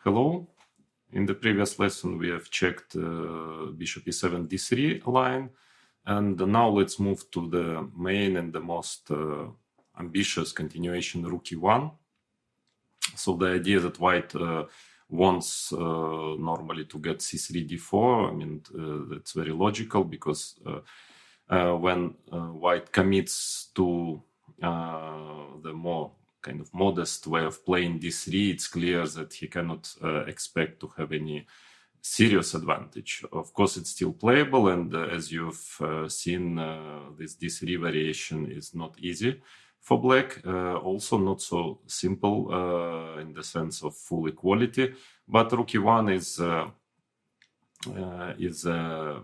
Hello. In the previous lesson, we have checked bishop e7 d3 line, and now let's move to the main and the most ambitious continuation, rook e1. So the idea that white wants normally to get c3 d4, I mean, that's very logical, because when white commits to the more kind of modest way of playing d3, it's clear that he cannot expect to have any serious advantage. Of course, it's still playable, and as you've seen, this d3 variation is not easy for black, also not so simple in the sense of full equality, but rook e1 is a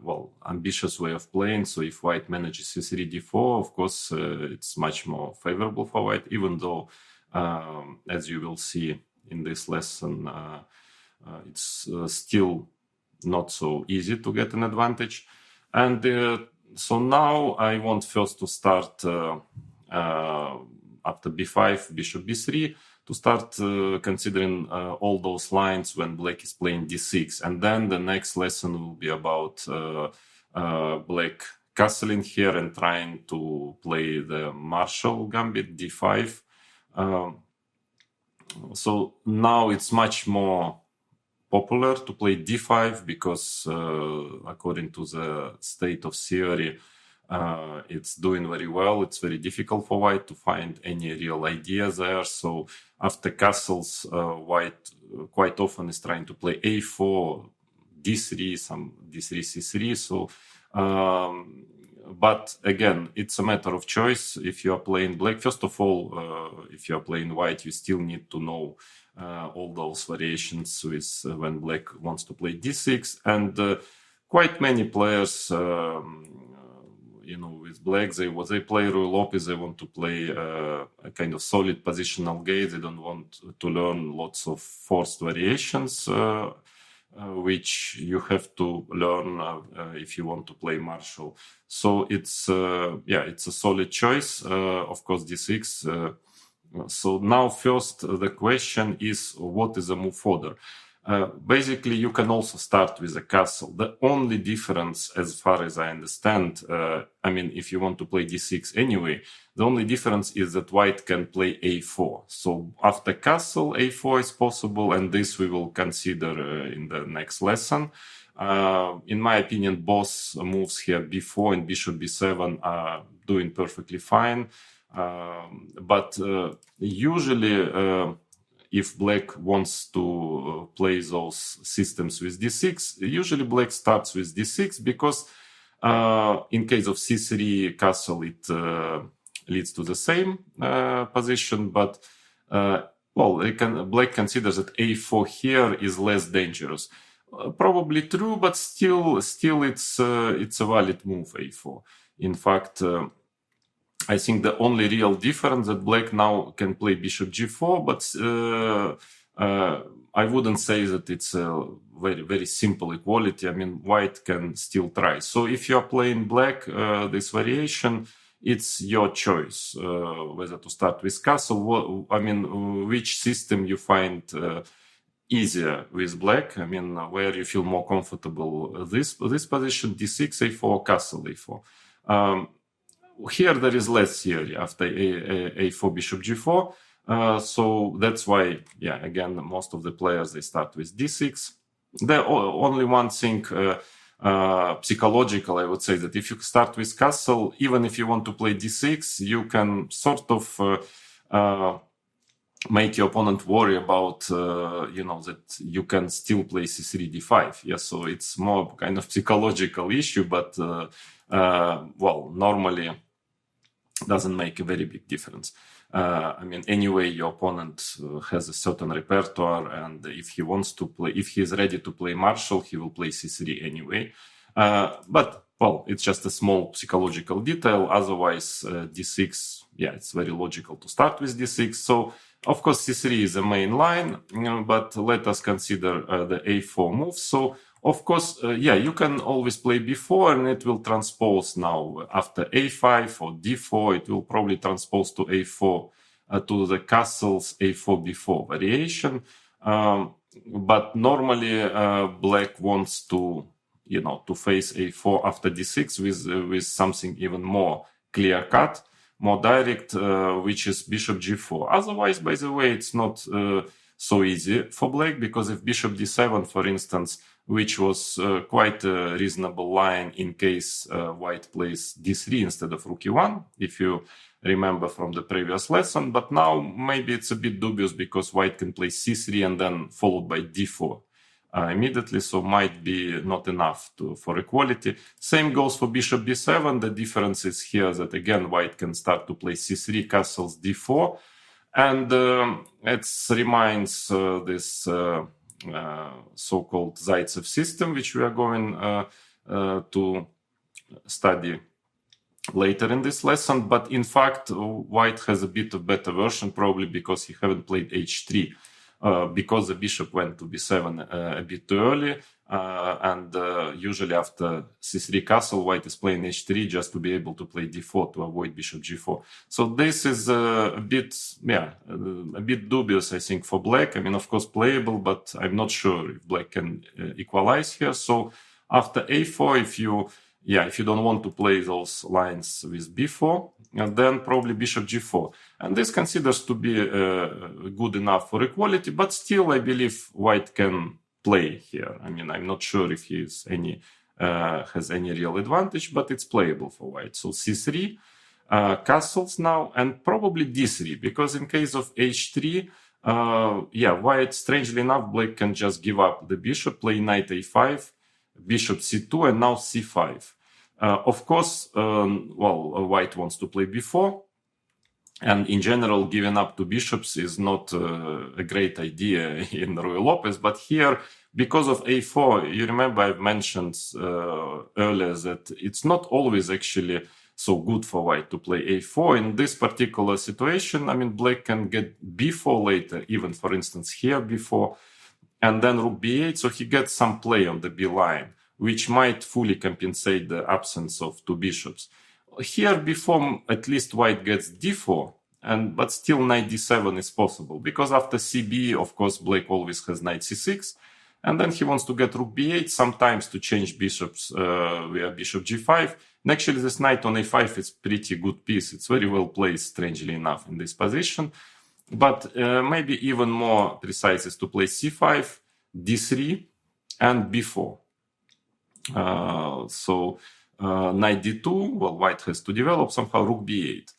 ambitious way of playing. So if white manages c3 d4, of course, it's much more favorable for white, even though as you will see in this lesson, it's still not so easy to get an advantage. And so now I want first to start after b5, bishop b3, to start considering all those lines when black is playing d6. And then the next lesson will be about black castling here and trying to play the Marshall gambit, d5. So now it's much more popular to play d5 because according to the state of theory, it's doing very well. It's very difficult for white to find any real idea there. So after castles, white quite often is trying to play a4, d3, some d3, c3. So but again, it's a matter of choice. If you are playing black, first of all, if you are playing white, you still need to know all those variations with when black wants to play d6. And quite many players, with black, they play Ruy Lopez. They want to play a kind of solid positional game. They don't want to learn lots of forced variations, which you have to learn if you want to play Marshall. So it's it's a solid choice. Of course, d6. So now first the question is, what is the move further? Basically, you can also start with a castle. The only difference, as far as I understand, if you want to play d6 anyway, the only difference is that white can play a4. So after castle, a4 is possible, and this we will consider in the next lesson. In my opinion, both moves here, b4 and bishop b7, are doing perfectly fine. But usually, if black wants to play those systems with d6, usually black starts with d6 because in case of c3 castle, it leads to the same position. But black considers that a4 here is less dangerous. Probably true, but still it's a valid move, a4. In fact, I think the only real difference that black now can play bishop g4, but I wouldn't say that it's a very, very simple equality. White can still try. So if you are playing black, this variation, it's your choice whether to start with castle. Which system you find easier with black? Where you feel more comfortable. This position, d6, a4, castle, a4. Here there is less theory after a4, bishop g4. So that's why, again, most of the players, they start with d6. The only one thing psychological, I would say, that if you start with castle, even if you want to play d6, you can sort of make your opponent worry about, that you can still play c3, d5. So it's more kind of psychological issue, but normally doesn't make a very big difference. Anyway, your opponent has a certain repertoire, and if he wants to play, if he is ready to play Marshall, he will play c3 anyway. But it's just a small psychological detail. Otherwise, d6, it's very logical to start with d6. So, of course, c3 is the main line, but let us consider the a4 move. So, of course, you can always play b4, and it will transpose now after a5 or d4. It will probably transpose to a4 to the castles a4 b4 variation. but normally black wants to, to face a4 after d6 with something even more clear cut, more direct, which is bishop g4. Otherwise, by the way, it's not so easy for black, because if bishop d7, for instance, which was quite a reasonable line in case white plays d3 instead of rook e1, if you remember from the previous lesson. But now maybe it's a bit dubious, because white can play c3 and then followed by d4 immediately, so might be not enough for equality. Same goes for bishop b7. The difference is here that again white can start to play c3, castles d4, and it reminds this so-called Zaitsev system, which we are going to study later in this lesson. But in fact, white has a bit of better version, probably because he haven't played h3, because the bishop went to b7 a bit too early, and usually after c3 castle, white is playing h3 just to be able to play d4 to avoid bishop g4. So this is a bit dubious, I think, for black. I mean, of course, playable, but I'm not sure if black can equalize here. So after a4, if you don't want to play those lines with b4, and then probably bishop g4. And this considers to be good enough for equality, but still I believe white can play here. I mean, I'm not sure if he is has any real advantage, but it's playable for white. So c3, castles now, and probably d3, because in case of h3, white, strangely enough, black can just give up the bishop, play knight a5, bishop c2, and now c5. Of course, white wants to play b4, and in general, giving up to bishops is not a great idea in Ruy Lopez. But here, because of a4, you remember I've mentioned earlier that it's not always actually so good for white to play a4. In this particular situation, I mean, black can get b4 later, even for instance here b4, and then rook b8, so he gets some play on the b line, which might fully compensate the absence of two bishops. Here, before at least white gets d4, but still knight d7 is possible, because after cb, of course, black always has knight c6, and then he wants to get rook b8, sometimes to change bishops via bishop g5. And actually, this knight on a5 is pretty good piece. It's very well placed, strangely enough, in this position. But maybe even more precise is to play c5, d3, and b4. Knight d2, well, white has to develop somehow, rook b8.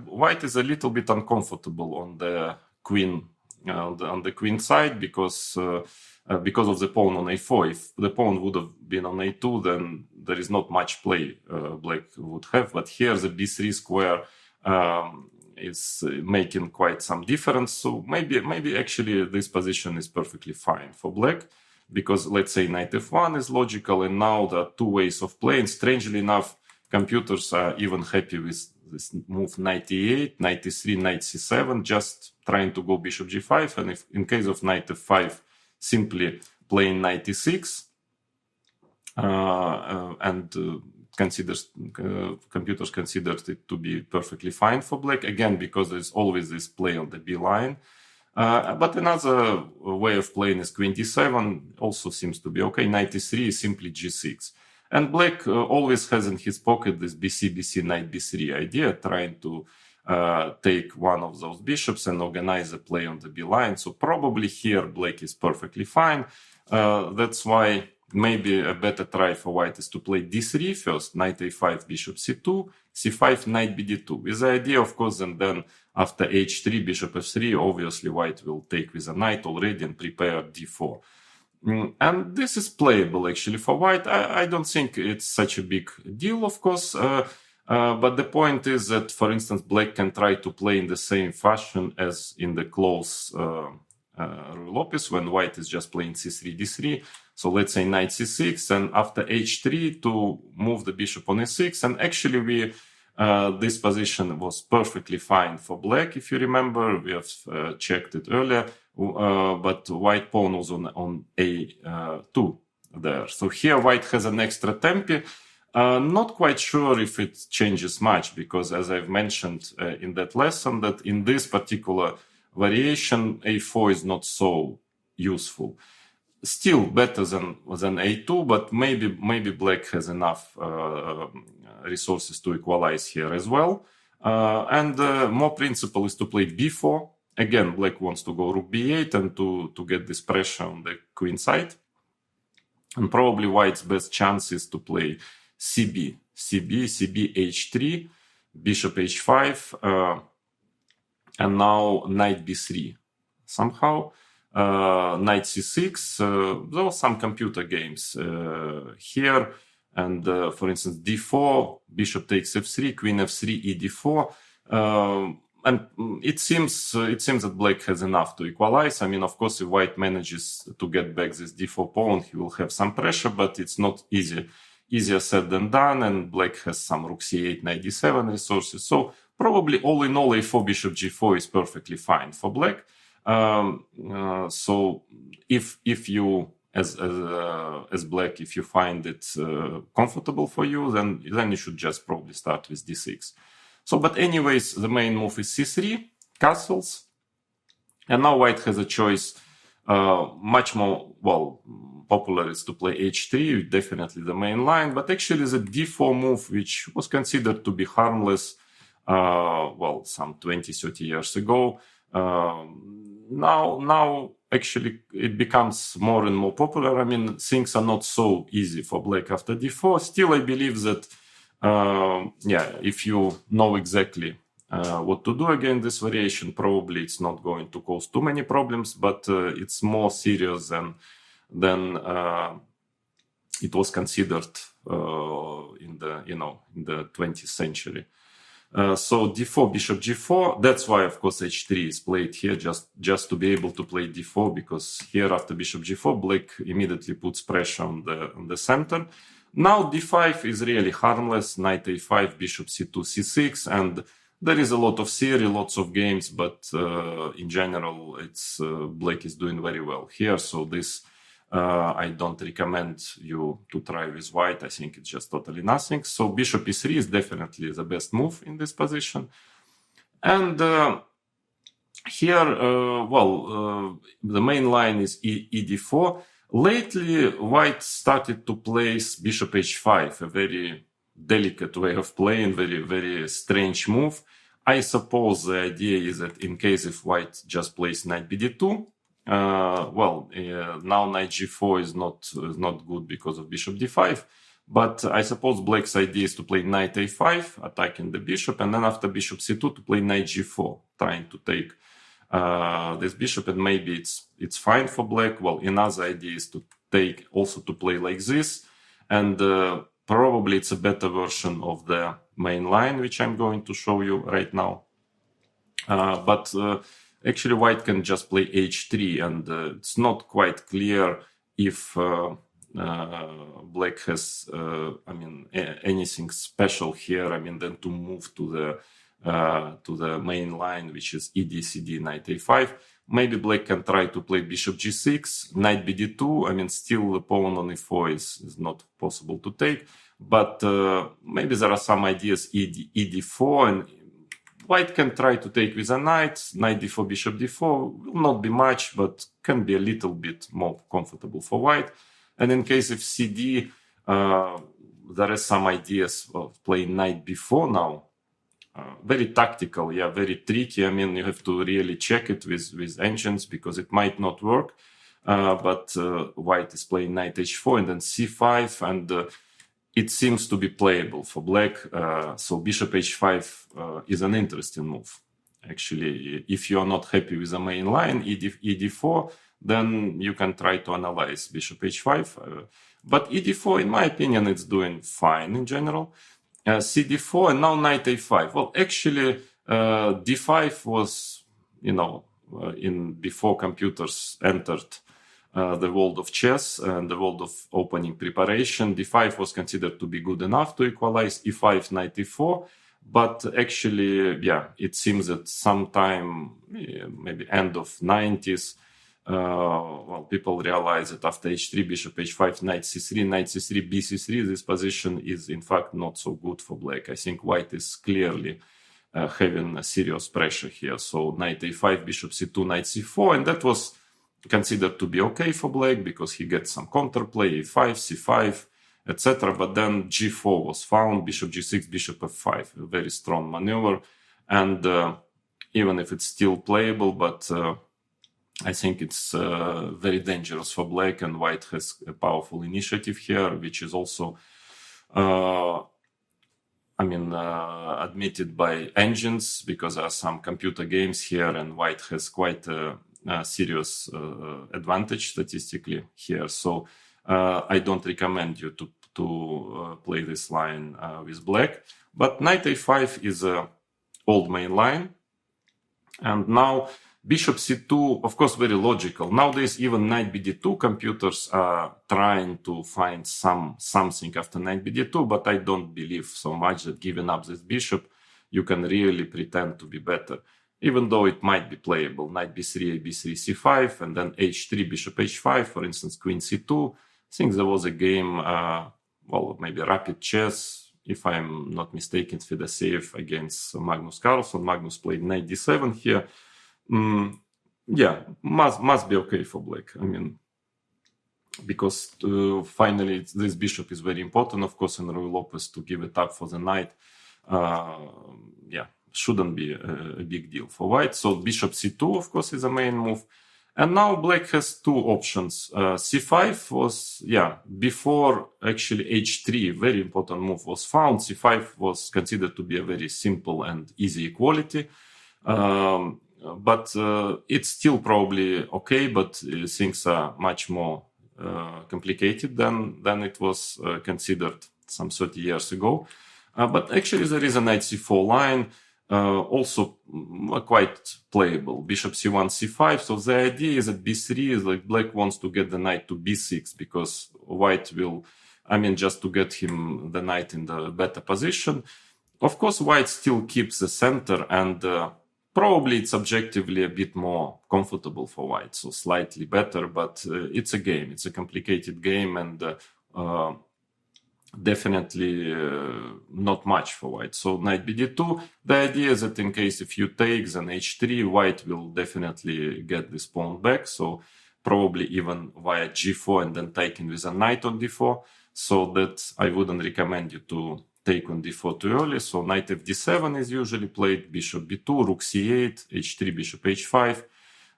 White is a little bit uncomfortable on the queen side, because of the pawn on a4. If the pawn would have been on a2, then there is not much play black would have. But here the b3 square is making quite some difference. So maybe actually this position is perfectly fine for black, because let's say knight f1 is logical, and now there are two ways of playing. Strangely enough, computers are even happy with this move knight e8, knight e3, knight c7, just trying to go bishop g5, and if in case of knight f5, simply playing knight e6, computers considered it to be perfectly fine for black, again, because there's always this play on the b line. But another way of playing is queen d7, also seems to be okay. Knight e3 is simply g6. And black always has in his pocket this bc, knight b3 idea, trying to take one of those bishops and organize a play on the b line. So probably here black is perfectly fine. That's why maybe a better try for white is to play d3 first, knight a5, bishop c2, c5, knight bd2. With the idea, of course, and then after h3, bishop f3, obviously white will take with a knight already and prepare d4. And this is playable actually for white. I don't think it's such a big deal, of course. But the point is that, for instance, black can try to play in the same fashion as in the close Ruy Lopez, when white is just playing c3, d3. So let's say knight c6, and after h3 to move the bishop on e6. And actually this position was perfectly fine for black, if you remember. We have checked it earlier, but white pawn was on a2 there. So here white has an extra tempi. Not quite sure if it changes much, because as I've mentioned in that lesson, that in this particular variation, a4 is not so useful. Still better than a2, but maybe black has enough resources to equalize here as well. And more principle is to play b4. Again, black wants to go rook b8 and to get this pressure on the queen side. And probably white's best chance is to play cb, h3, bishop h5, and now knight b3. Somehow, knight c6, there are some computer games here. And for instance, d4, bishop takes f3, queen f3, ed4. And it seems that black has enough to equalize. I mean, of course, if white manages to get back this d4 pawn, he will have some pressure, but it's not easier said than done. And black has some rook c8, knight d7 resources. So probably all in all, a4 bishop g4 is perfectly fine for black. So if you as black, if you find it comfortable for you, then you should just probably start with d6. So, but anyways, the main move is c3, castles. And now white has a choice, much more, popular is to play h3, definitely the main line. But actually the d4 move, which was considered to be harmless, some 20, 30 years ago, now actually it becomes more and more popular. I mean, things are not so easy for black after d4. Still, I believe that if you know exactly what to do against this variation, probably it's not going to cause too many problems, but it's more serious than it was considered in the 20th century. So d4, bishop g4. That's why, of course, h3 is played here, just to be able to play d4, because here after bishop g4, black immediately puts pressure on the center. Now d5 is really harmless, knight a5, bishop c2, c6, and there is a lot of theory, lots of games, but in general, it's black is doing very well here. So this I don't recommend you to try with white. I think it's just totally nothing. So bishop e3 is definitely the best move in this position. And here, the main line is ed4. Lately, white started to place bishop h5, a very delicate way of playing, very, very strange move. I suppose the idea is that in case if white just plays knight bd2, now knight g4 is not good because of bishop d5. But I suppose black's idea is to play knight a5, attacking the bishop, and then after bishop c2 to play knight g4, trying to take this bishop, and maybe it's fine for black. Well, another idea is to play like this, and probably it's a better version of the main line, which I'm going to show you right now. But actually, white can just play h3, and it's not quite clear if black has, anything special here. I mean, then to move to the main line, which is ed, cd, knight a5. Maybe black can try to play bishop g6, knight bd2. I mean, still the pawn on e4 is not possible to take. But maybe there are some ideas ed4, and white can try to take with a knight d4, bishop d4. Will not be much, but can be a little bit more comfortable for white. And in case of cd, there are some ideas of playing knight b4 now. Very tactical, very tricky. I mean, you have to really check it with engines because it might not work. But white is playing knight h4 and then c5, and it seems to be playable for black. So bishop h5 is an interesting move. Actually, if you are not happy with the main line, ed4, then you can try to analyze bishop h5. But ed4, in my opinion, it's doing fine in general. cd4 and now knight a5. Well, actually, d5 was, before computers entered the world of chess and the world of opening preparation, d5 was considered to be good enough to equalize e5, knight e4. But actually, it seems that sometime, maybe end of 90s, people realize that after h3, bishop h5, knight c3, b c3, this position is in fact not so good for black. I think white is clearly having a serious pressure here. So knight a5, bishop c2, knight c4, and that was considered to be okay for black because he gets some counterplay, a5, c5, etc. But then g4 was found, bishop g6, bishop f5, a very strong maneuver. And even if it's still playable, but I think it's very dangerous for black, and white has a powerful initiative here, which is also, admitted by engines, because there are some computer games here, and white has quite a serious advantage statistically here. So I don't recommend you to play this line with black. But knight a5 is a old main line. And now bishop c2, of course, very logical. Nowadays, even knight bd2 computers are trying to find something after knight bd2, but I don't believe so much that giving up this bishop, you can really pretend to be better, even though it might be playable. Knight b3, b3, c5, and then h3, bishop h5, for instance, queen c2. I think there was a game, maybe rapid chess, if I'm not mistaken, Fedosseev against Magnus Carlsen. Magnus played knight d7 here. Must be okay for black. Because finally this bishop is very important, of course, in Ruy Lopez to give it up for the knight. Shouldn't be a big deal for white. So bishop c2, of course, is a main move. And now black has two options. c5 was, before actually h3, very important move was found. c5 was considered to be a very simple and easy equality. But it's still probably okay, but things are much more complicated than it was considered some 30 years ago. But actually there is a knight c4 line, also quite playable. Bishop c1, c5. So the idea is that b3 is like black wants to get the knight to b6, because white will, just to get him the knight in the better position. Of course, white still keeps the center, and probably it's objectively a bit more comfortable for white, so slightly better, but it's a game. It's a complicated game, and definitely not much for white. So knight bd2, the idea is that in case if you take, then h3, white will definitely get this pawn back, so probably even via g4 and then taking with a knight on d4, so that I wouldn't recommend you to take on d4 too early. So knight fd7 is usually played, bishop b2, rook c8, h3, bishop h5,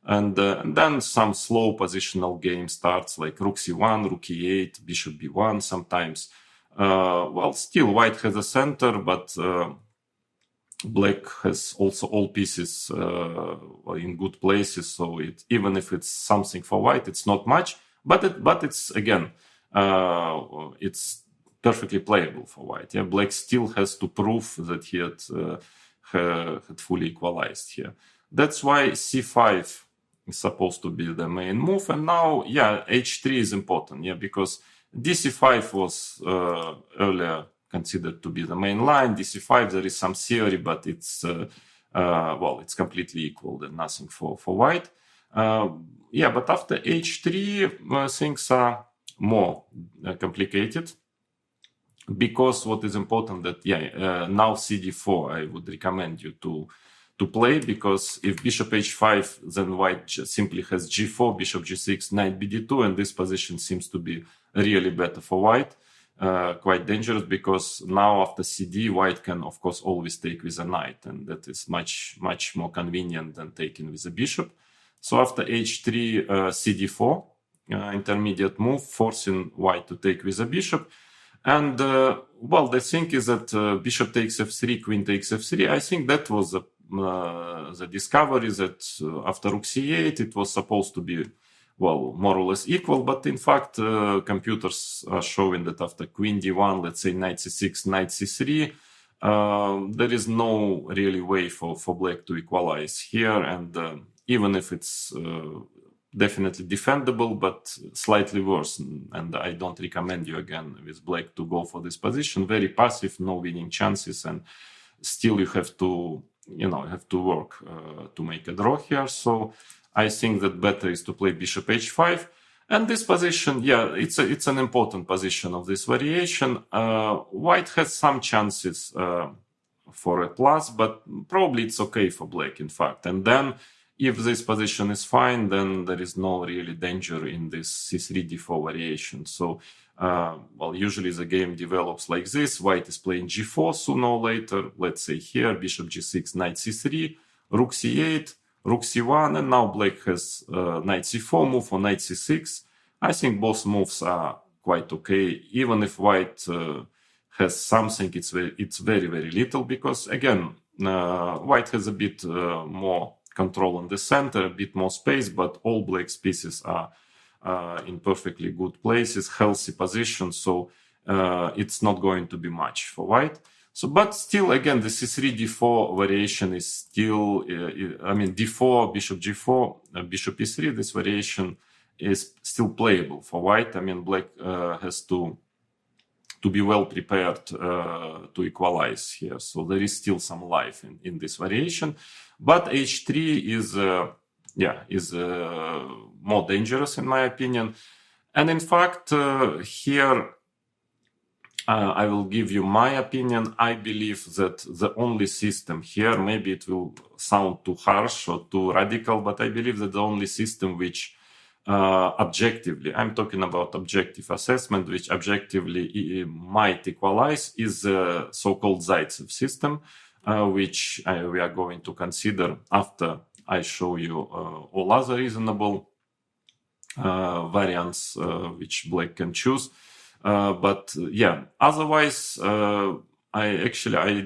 and then some slow positional game starts, like rook c1, rook e8, bishop b1 sometimes. Still white has a center, but black has also all pieces in good places. So even if it's something for white, it's not much, but it's again, it's perfectly playable for white. Yeah, black still has to prove that he had fully equalized here. That's why c5 is supposed to be the main move. And now, h3 is important, because dc5 was earlier considered to be the main line. dc5, there is some theory, but it's it's completely equal and nothing for white. But after h3, things are more complicated, because what is important that now cd4 I would recommend you to play, because if bishop h5, then white simply has g4, bishop g6, knight bd2, and this position seems to be really better for white, quite dangerous, because now after cd, white can of course always take with a knight, and that is much more convenient than taking with a bishop. So after h3, cd4, intermediate move, forcing white to take with a bishop. And the thing is that bishop takes f3, queen takes f3. I think that was the discovery that after rook c8 it was supposed to be more or less equal, but in fact computers are showing that after queen d1, let's say knight c6, knight c3, there is no really way for black to equalize here, and even if it's definitely defendable, but slightly worse, and I don't recommend you again with black to go for this position. Very passive, no winning chances, and still you have to work to make a draw here. So I think that better is to play bishop h5, and this position, it's an important position of this variation. White has some chances for a plus, but probably it's okay for black, in fact. And then if this position is fine, then there is no really danger in this c3 d4 variation. So, usually the game develops like this. White is playing g4 sooner or later. Let's say here, bishop g6, knight c3, rook c8, rook c1, and now black has knight c4 move or knight c6. I think both moves are quite okay, even if white has something, it's very, very little, because again, white has a bit more control on the center, a bit more space, but all black's pieces are in perfectly good places, healthy position, so it's not going to be much for white. So, but still, again, the c3 d4 variation is still, d4, bishop g4, bishop e3, this variation is still playable for white. I mean, black has to be well prepared to equalize here. So there is still some life in this variation. But h3 is more dangerous, in my opinion. And in fact, here, I will give you my opinion. I believe that the only system here, maybe it will sound too harsh or too radical, but I believe that the only system which objectively, I'm talking about objective assessment, which objectively might equalize, is the so-called Zaitsev system, which we are going to consider after I show you all other reasonable variants which black can choose. But yeah, otherwise, I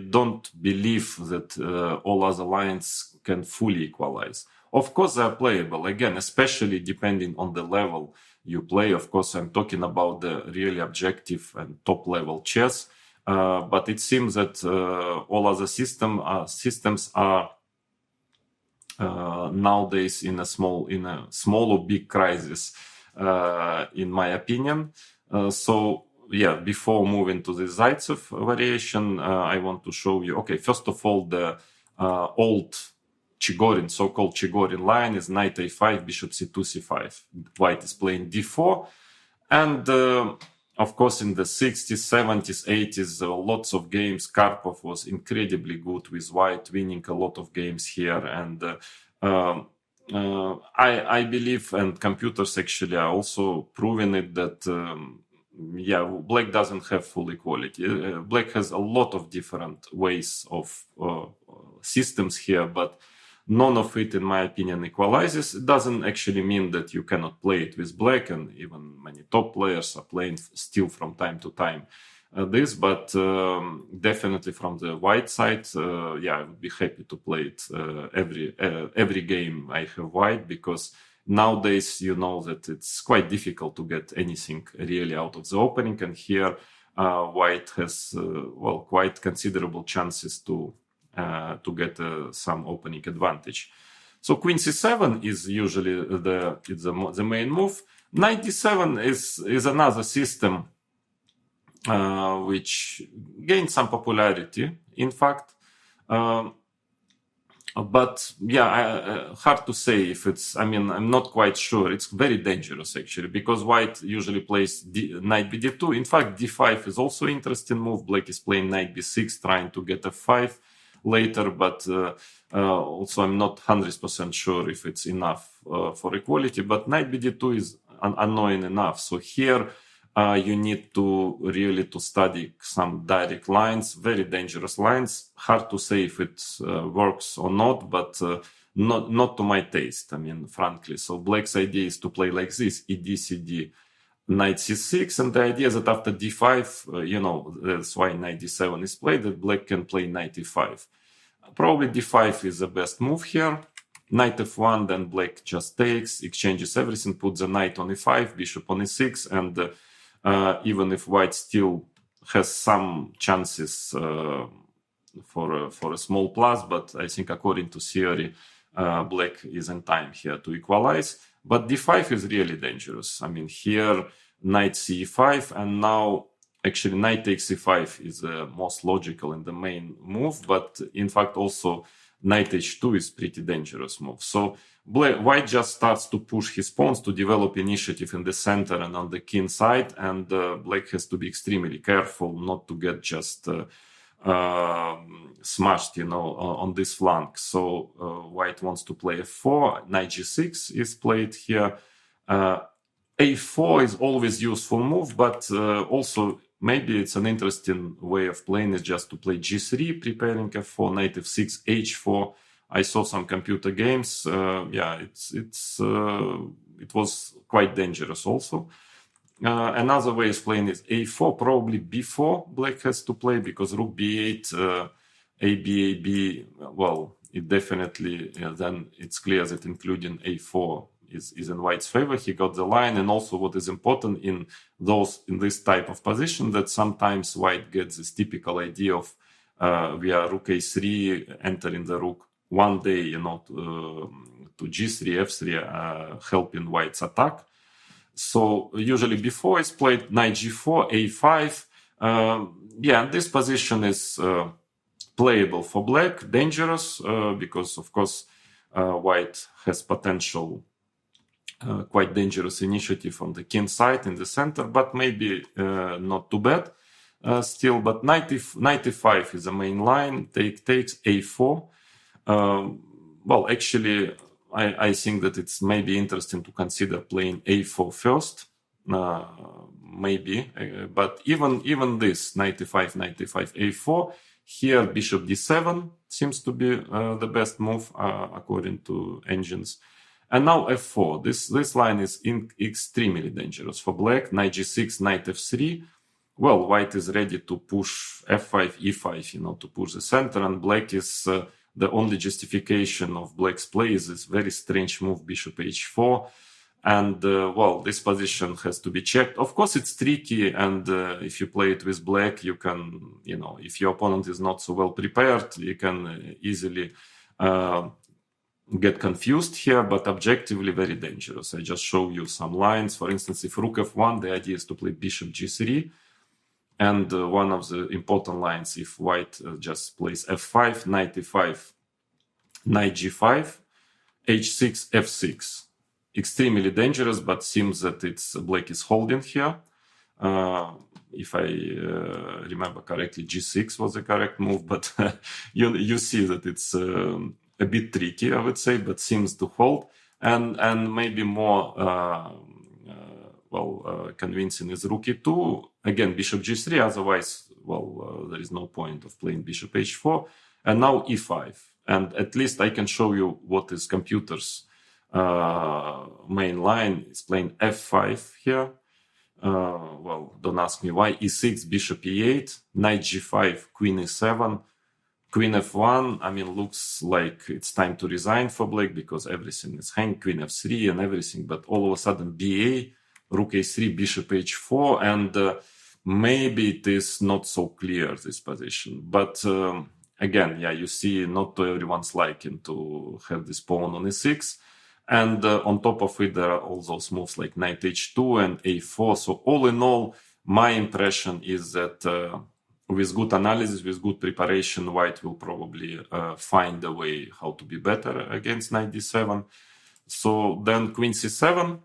don't believe that all other lines can fully equalize. Of course, they are playable, again, especially depending on the level you play. Of course, I'm talking about the really objective and top-level chess. But it seems that all other systems are nowadays in a small or big crisis, in my opinion. So, yeah, before moving to the Zaitsev variation, I want to show you, okay, first of all, the old Chigorin, so-called Chigorin line is knight a5, bishop c2, c5. White is playing d4. And, of course, in the 60s, 70s, 80s, lots of games. Karpov was incredibly good with white, winning a lot of games here. And I believe, and computers actually are also proving it, that black doesn't have full equality. Black has a lot of different ways of systems here, but none of it, in my opinion, equalizes. It doesn't actually mean that you cannot play it with black, and even many top players are playing still from time to time this, but definitely from the white side, I would be happy to play it every game I have white, because nowadays you know that it's quite difficult to get anything really out of the opening, and here white has quite considerable chances to get some opening advantage. So queen c7 is usually the main move. Knight d7 is another system which gained some popularity, in fact. But hard to say if it's, I'm not quite sure. It's very dangerous, actually, because white usually plays knight bd2. In fact, d5 is also an interesting move. Black is playing knight b6, trying to get f5 later, but also I'm not 100% sure if it's enough for equality. But knight bd2 is annoying enough. So here you need to really study some direct lines, very dangerous lines. Hard to say if it works or not, but not to my taste, frankly. So black's idea is to play like this: ed, cd, knight c6, and the idea that after d5, that's why knight d7 is played, that black can play knight e5. Probably d5 is the best move here. Knight f1, then black just takes, exchanges everything, puts the knight on e5, bishop on e6, and even if white still has some chances for a small plus, but I think according to theory, black is in time here to equalize. But d5 is really dangerous. Here knight c5, and now actually knight takes e5 is the most logical and the main move, but in fact also knight h2 is pretty dangerous move. So white just starts to push his pawns to develop initiative in the center and on the king side, and black has to be extremely careful not to get just smashed, on this flank. So white wants to play f4. Knight g6 is played here. A4 is always useful move, but also maybe it's an interesting way of playing is just to play g3, preparing f4, knight f6, h4. I saw some computer games. It was quite dangerous also. Another way of playing is a4, probably b4 black has to play, because rook b8, ab, well, it definitely, then it's clear that including a4 is in white's favor. He got the line, and also what is important in this type of position, that sometimes white gets this typical idea of via rook a3 entering the rook one day, to g3, f3, helping white's attack. So usually b4 is played, knight g4, a5. This position is playable for black, dangerous, because of course white has potential quite dangerous initiative on the king side in the center, but maybe not too bad still. But knight e5 is the main line. Takes a4. Actually, I think that it's maybe interesting to consider playing a4 first, maybe. But even this knight e5, a4, here bishop d7 seems to be the best move according to engines. And now f4. This line is extremely dangerous for black. Knight g6, knight f3. Well, white is ready to push f5, e5, to push the center, and black is the only justification of black's play is this very strange move, bishop h4. And, this position has to be checked. Of course, it's tricky, and if you play it with black, you can, if your opponent is not so well prepared, you can easily get confused here, but objectively very dangerous. I just show you some lines. For instance, if rook f1, the idea is to play bishop g3. And one of the important lines, if white just plays f5, knight e5, knight g5, h6, f6. Extremely dangerous, but seems that black is holding here. If I remember correctly, g6 was the correct move, but you see that it's a bit tricky, I would say, but seems to hold. And maybe more convincing is rook e2. Again, bishop g3, otherwise, there is no point of playing bishop h4. And now e5. And at least I can show you what is computer's main line. Is playing f5 here. Don't ask me why. e6, bishop e8, knight g5, queen e7, queen f1. Looks like it's time to resign for black because everything is hanged, queen f3 and everything. But all of a sudden, ba, rook a3, bishop h4, and maybe it is not so clear, this position. But again, you see, not to everyone's liking to have this pawn on e6. And on top of it, there are all those moves like knight h2 and a4. So all in all, my impression is that with good analysis, with good preparation, white will probably find a way how to be better against knight d7. So then queen c7,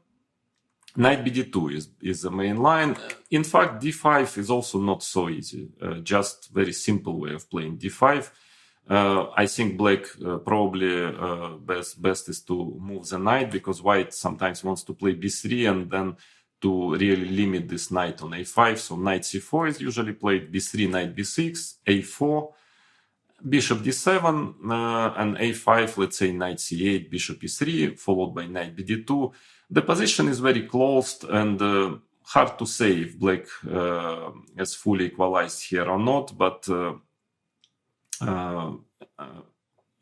knight bd2 is the main line. In fact, d5 is also not so easy. Just very simple way of playing d5. I think black probably best is to move the knight, because white sometimes wants to play b3 and then to really limit this knight on a5. So knight c4 is usually played, b3, knight b6, a4, bishop d7, and a5, let's say knight c8, bishop e3, followed by knight bd2. The position is very closed, and hard to say if black has fully equalized here or not, but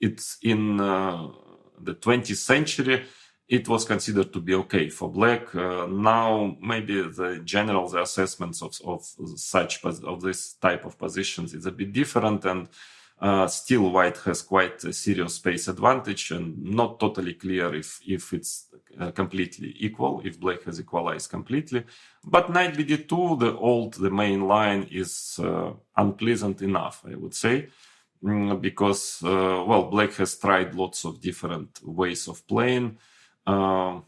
it's in the 20th century, it was considered to be okay for black. Now, maybe the assessments of this type of positions is a bit different, and still white has quite a serious space advantage, and not totally clear if it's completely equal, if black has equalized completely. But knight bd2, the main line, is unpleasant enough, I would say, because black has tried lots of different ways of playing. Of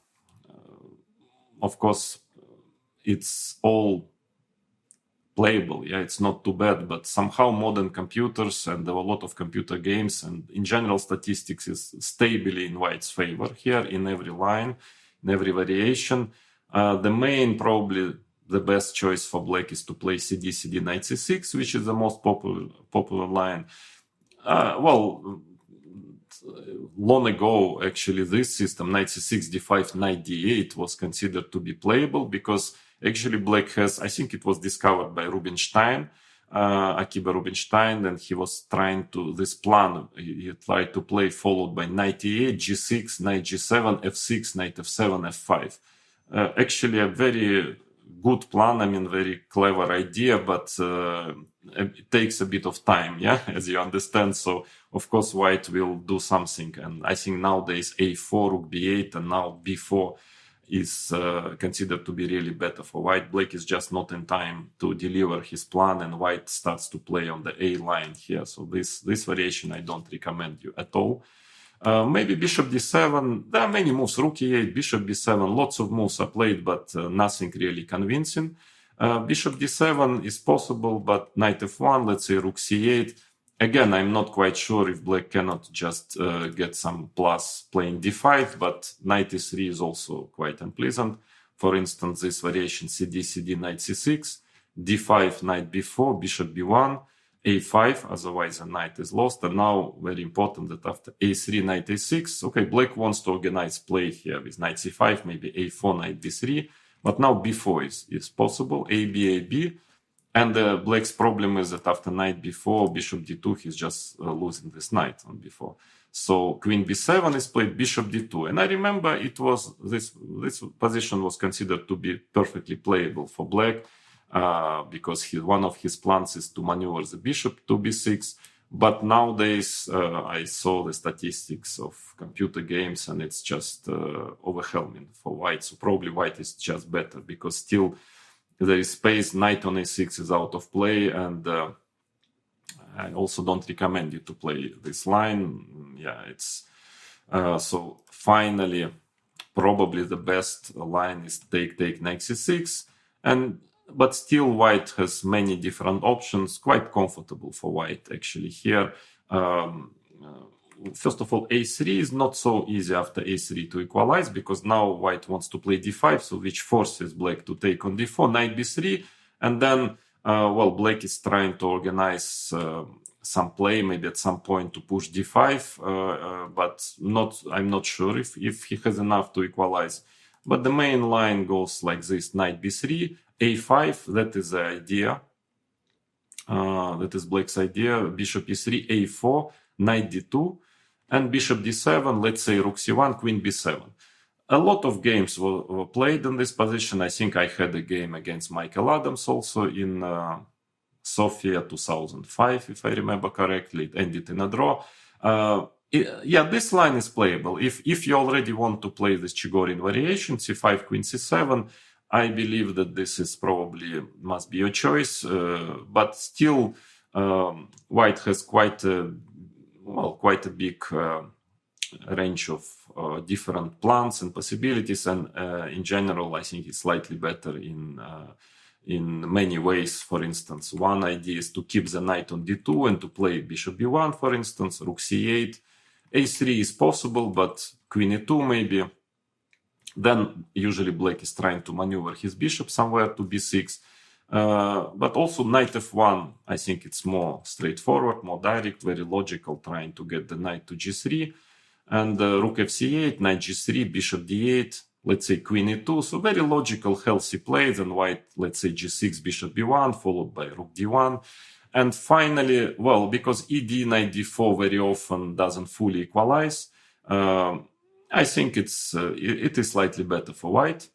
course, it's all playable. Yeah, it's not too bad, but somehow modern computers and there were a lot of computer games and in general statistics is stably in white's favor here in every line, in every variation. The main, probably the best choice for black is to play CD 96, which is the most popular line. Long ago, actually, this system, 96, D5, knight D8, was considered to be playable because actually black has, I think it was discovered by Rubinstein, Akiba Rubinstein, and he was trying to, this plan, he tried to play followed by knight E8, G6, knight G7, F6, knight F7, F5. Actually, a very good plan, I mean, very clever idea, but it takes a bit of time, yeah, as you understand. So, of course, white will do something. And I think nowadays A4, Rook B8, and now B4 is considered to be really better for white. Black is just not in time to deliver his plan, and white starts to play on the A line here. So this variation I don't recommend you at all. Maybe bishop d7, there are many moves, rook e8, bishop b7, lots of moves are played, but nothing really convincing. Bishop d7 is possible, but knight f1, let's say rook c8. Again, I'm not quite sure if black cannot just get some plus playing d5, but knight e3 is also quite unpleasant. For instance, this variation cd, knight c6, d5, knight b4, bishop b1, a5, otherwise a knight is lost. And now, very important that after a3, knight a6, okay, black wants to organize play here with knight c5, maybe a4, knight b3, but now b4 is possible, ab. And black's problem is that after knight b4, bishop d2, he's just losing this knight on b4. So queen b7 is played, bishop d2. And I remember it was this position was considered to be perfectly playable for black. Because one of his plans is to maneuver the bishop to b6. But nowadays, I saw the statistics of computer games, and it's just overwhelming for white. So probably white is just better, because still there is space. Knight on a6 is out of play, and I also don't recommend you to play this line. Yeah, it's so finally, probably the best line is take, knight c6, but still white has many different options, quite comfortable for white actually here. First of all, a3 is not so easy after a3 to equalize, because now white wants to play d5, so which forces black to take on d4, knight b3, and then, black is trying to organize some play, maybe at some point to push d5, but I'm not sure if he has enough to equalize. But the main line goes like this, knight b3, a5, that is the idea. That is black's idea. Bishop e3, a4, knight d2, and bishop d7, let's say rook c1, queen b7. A lot of games were played in this position. I think I had a game against Michael Adams also in Sofia 2005, if I remember correctly. It ended in a draw. This line is playable. If you already want to play this Chigorin variation, c5, queen c7, I believe that this is probably must be your choice. But still, white has quite a big range of different plans and possibilities, and in general, I think it's slightly better in many ways. For instance, one idea is to keep the knight on d2 and to play bishop b1, for instance, rook c8. a3 is possible, but queen e2 maybe. Then usually black is trying to maneuver his bishop somewhere to b6. But also knight f1, I think it's more straightforward, more direct, very logical, trying to get the knight to g3. And rook fc8, knight g3, bishop d8, let's say queen e2. So very logical, healthy plays, and white, let's say g6, bishop b1, followed by rook d1. And finally, because ed, knight d4 very often doesn't fully equalize, I think it is slightly better for white.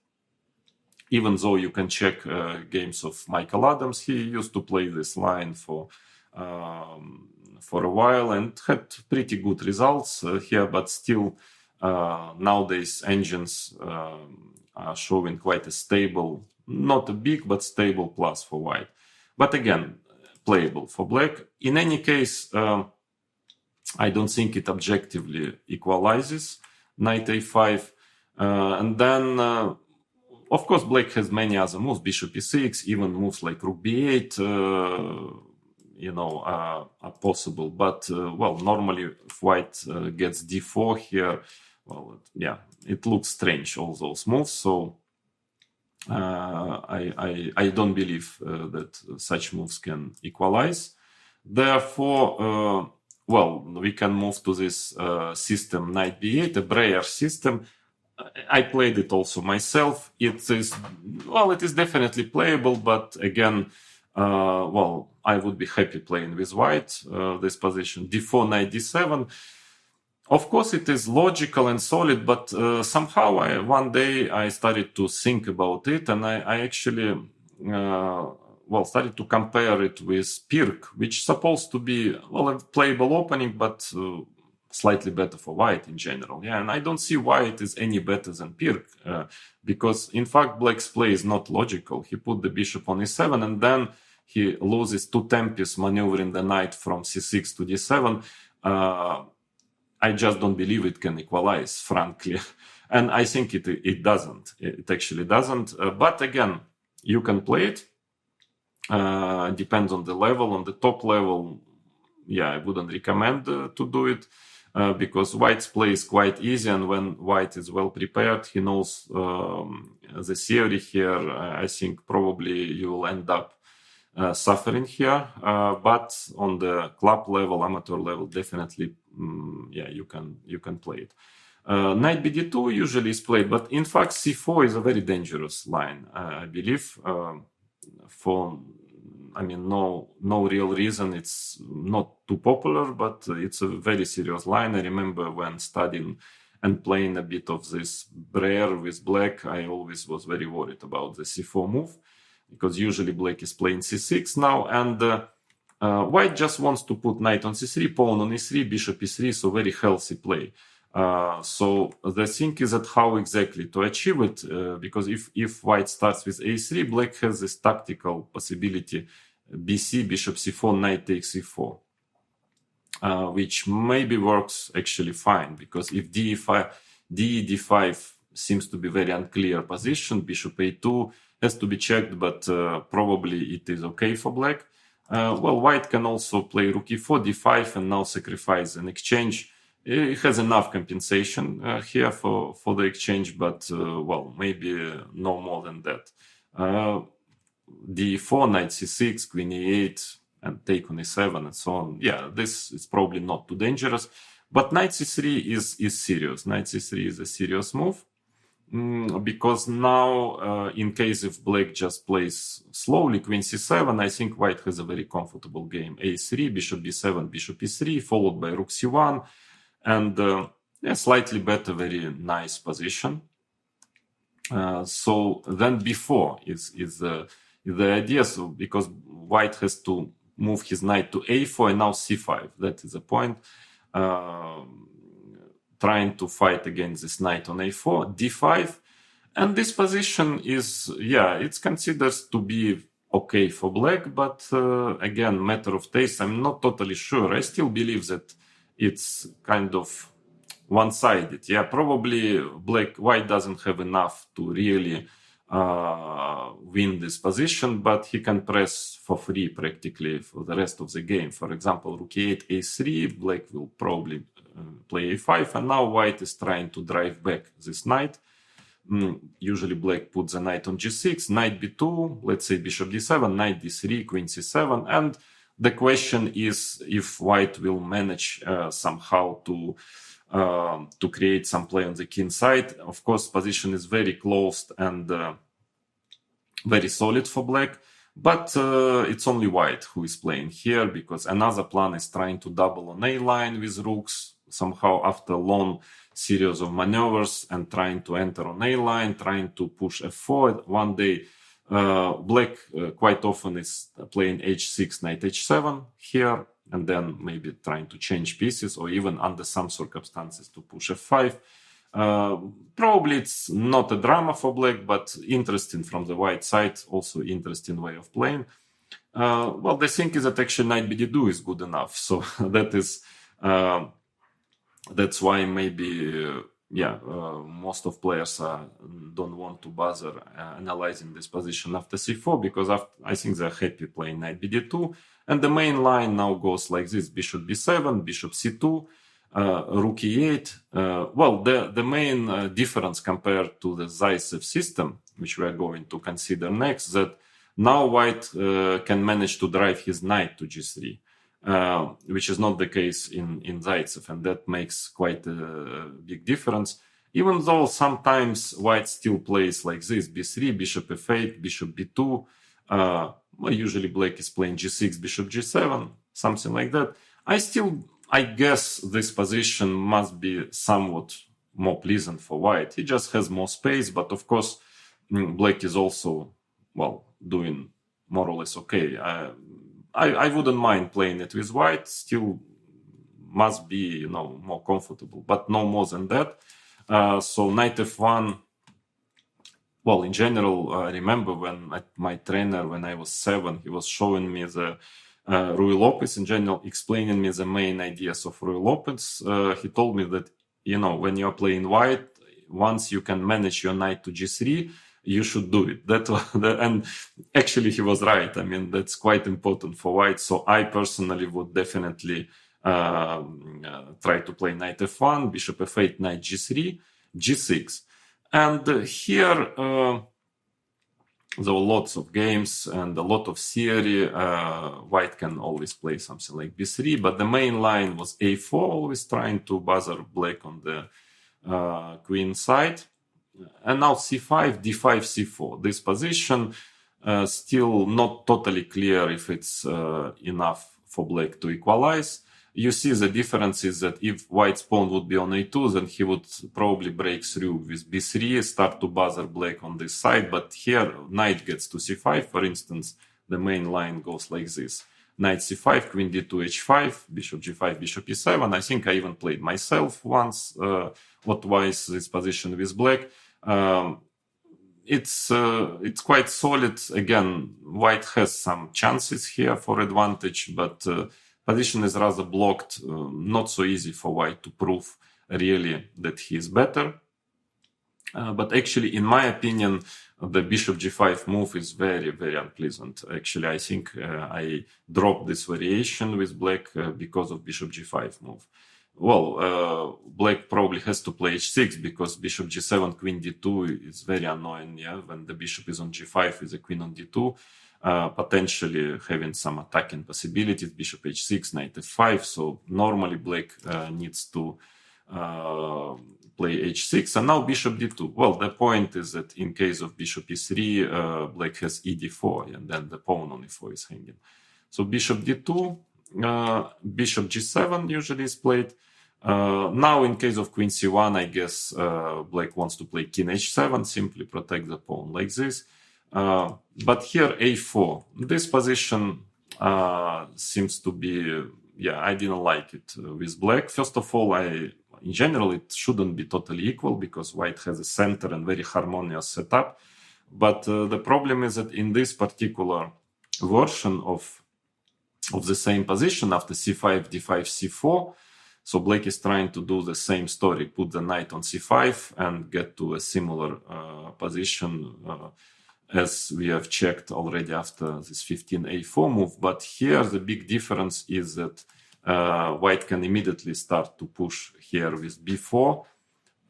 Even though you can check games of Michael Adams, he used to play this line for a while and had pretty good results here, but still nowadays engines are showing quite a stable, not a big, but stable plus for white. But again, playable for black. In any case, I don't think it objectively equalizes. Knight a5, and then of course, black has many other moves, bishop e6, even moves like rook b8, are possible. But, normally if white gets d4 here, it looks strange, all those moves. So I don't believe that such moves can equalize. Therefore, we can move to this system knight b8, a Breyer system. I played it also myself. It is definitely playable, but again, I would be happy playing with white this position. d4, knight d7. Of course, it is logical and solid, but somehow one day I started to think about it, and I actually started to compare it with Pirc, which is supposed to be a playable opening, but slightly better for white in general. Yeah, and I don't see why it is any better than Pirc, because in fact black's play is not logical. He put the bishop on e7, and then he loses two tempes maneuvering the knight from c6 to d7. I just don't believe it can equalize, frankly. And I think it doesn't. It actually doesn't. But again, you can play it. Depends on the level. On the top level, I wouldn't recommend to do it because white's play is quite easy. And when white is well prepared, he knows the theory here. I think probably you will end up suffering here. But on the club level, amateur level, definitely, you can play it. Knight bd2 usually is played, but in fact c4 is a very dangerous line, I believe, no real reason. It's not too popular, but it's a very serious line. I remember when studying and playing a bit of this Breyer with black, I always was very worried about the c4 move, because usually black is playing c6 now, and white just wants to put knight on c3, pawn on e3, bishop e3, so very healthy play. So the thing is that how exactly to achieve it, because if white starts with a3, black has this tactical possibility, bc, bishop c4, knight takes e4, which maybe works actually fine, because if d5 seems to be very unclear position, bishop a2 has to be checked, but probably it is okay for black. White can also play rook e4, d5, and now sacrifice an exchange. It has enough compensation here for the exchange, but maybe no more than that. d4, knight c6, queen e8, and take on e7, and so on. Yeah, this is probably not too dangerous, but knight c3 is serious. Knight c3 is a serious move. Because now, in case if black just plays slowly, queen c7, I think white has a very comfortable game. a3, bishop b7, bishop e3, followed by rook c1, and slightly better, very nice position. So then b4 is the idea. So because white has to move his knight to a4 and now c5, that is the point. Trying to fight against this knight on a4, d5, and this position is, it's considered to be okay for black, but again, matter of taste. I'm not totally sure. I still believe that it's kind of one-sided. Yeah, probably white doesn't have enough to really win this position, but he can press for free practically for the rest of the game. For example, rook e8, a3, black will probably play a5, and now white is trying to drive back this knight. Usually black puts the knight on g6, knight b2, let's say bishop d7, knight d3, queen c7, and the question is if white will manage somehow to create some play on the king side. Of course, position is very closed and very solid for black, but it's only white who is playing here, because another plan is trying to double on a line with rooks somehow after a long series of maneuvers, and trying to enter on a line, trying to push f4. One day black quite often is playing h6, knight h7 here, and then maybe trying to change pieces, or even under some circumstances to push f5. Probably it's not a drama for black, but interesting from the white side, also interesting way of playing. The thing is that actually knight bd2 is good enough, so that is that's why maybe most of players don't want to bother analyzing this position after c4 because I think they're happy playing knight bd2. And the main line now goes like this: bishop b7, bishop c2, rook e8. The main difference compared to the Zaitsev system, which we are going to consider next, that now white can manage to drive his knight to g3. Which is not the case in Zaitsev, and that makes quite a big difference. Even though sometimes white still plays like this: b3, bishop f8, bishop b2. Usually black is playing g6, bishop g7, something like that. I guess this position must be somewhat more pleasant for white. He just has more space, but of course, black is also, doing more or less okay. I wouldn't mind playing it with white, still must be, more comfortable, but no more than that. So knight f1, in general, I remember when my trainer, when I was 7, he was showing me the Ruy Lopez in general, explaining me the main ideas of Ruy Lopez. He told me that, when you're playing white, once you can manage your knight to g3, you should do it. And actually he was right. I mean, that's quite important for white. So I personally would definitely try to play knight f1, bishop f8, knight g3, g6. And here there were lots of games and a lot of theory. White can always play something like b3, but the main line was a4, always trying to bother black on the queen side. And now c5, d5, c4. This position still not totally clear if it's enough for black to equalize. You see the difference is that if white's pawn would be on a2, then he would probably break through with b3, start to bother black on this side. But here, knight gets to c5, for instance, the main line goes like this: knight c5, queen d2, h5, bishop g5, bishop e7. I think I even played myself once or twice this position with black. It's quite solid. Again, white has some chances here for advantage, but position is rather blocked. Not so easy for white to prove really that he is better. But actually, in my opinion, the bishop g5 move is very, very unpleasant. Actually, I think I dropped this variation with black because of bishop g5 move. Black probably has to play h6 because bishop g7, queen d2 is very annoying. When the bishop is on g5 with the queen on d2, potentially having some attacking possibilities. Bishop h6, knight f5. So normally black needs to play h6, and now bishop d2. The point is that in case of bishop e3, black has e d4, and then the pawn on e4 is hanging. So bishop d2, bishop g7 usually is played. Now in case of queen c1, I guess black wants to play king h7, simply protect the pawn like this. But here a4, this position seems to be, I didn't like it with black. First of all, in general, it shouldn't be totally equal because white has a center and very harmonious setup. But the problem is that in this particular version of the same position after c5, d5, c4, so black is trying to do the same story, put the knight on c5 and get to a similar position as we have checked already after this 15a4 move. But here the big difference is that white can immediately start to push here with b4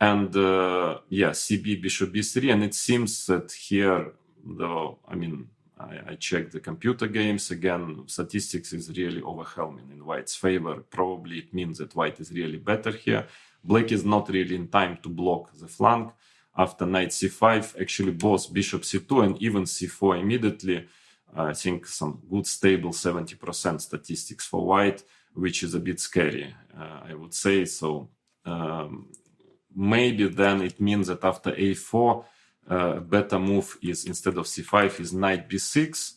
and cb, bishop b3, and it seems that here, though, I checked the computer games again, statistics is really overwhelming in white's favor. Probably it means that white is really better here. Black is not really in time to block the flank. After knight c5, actually both bishop c2 and even c4 immediately, I think some good stable 70% statistics for white, which is a bit scary, I would say. So maybe then it means that after a4, better move is, instead of c5, is knight b6.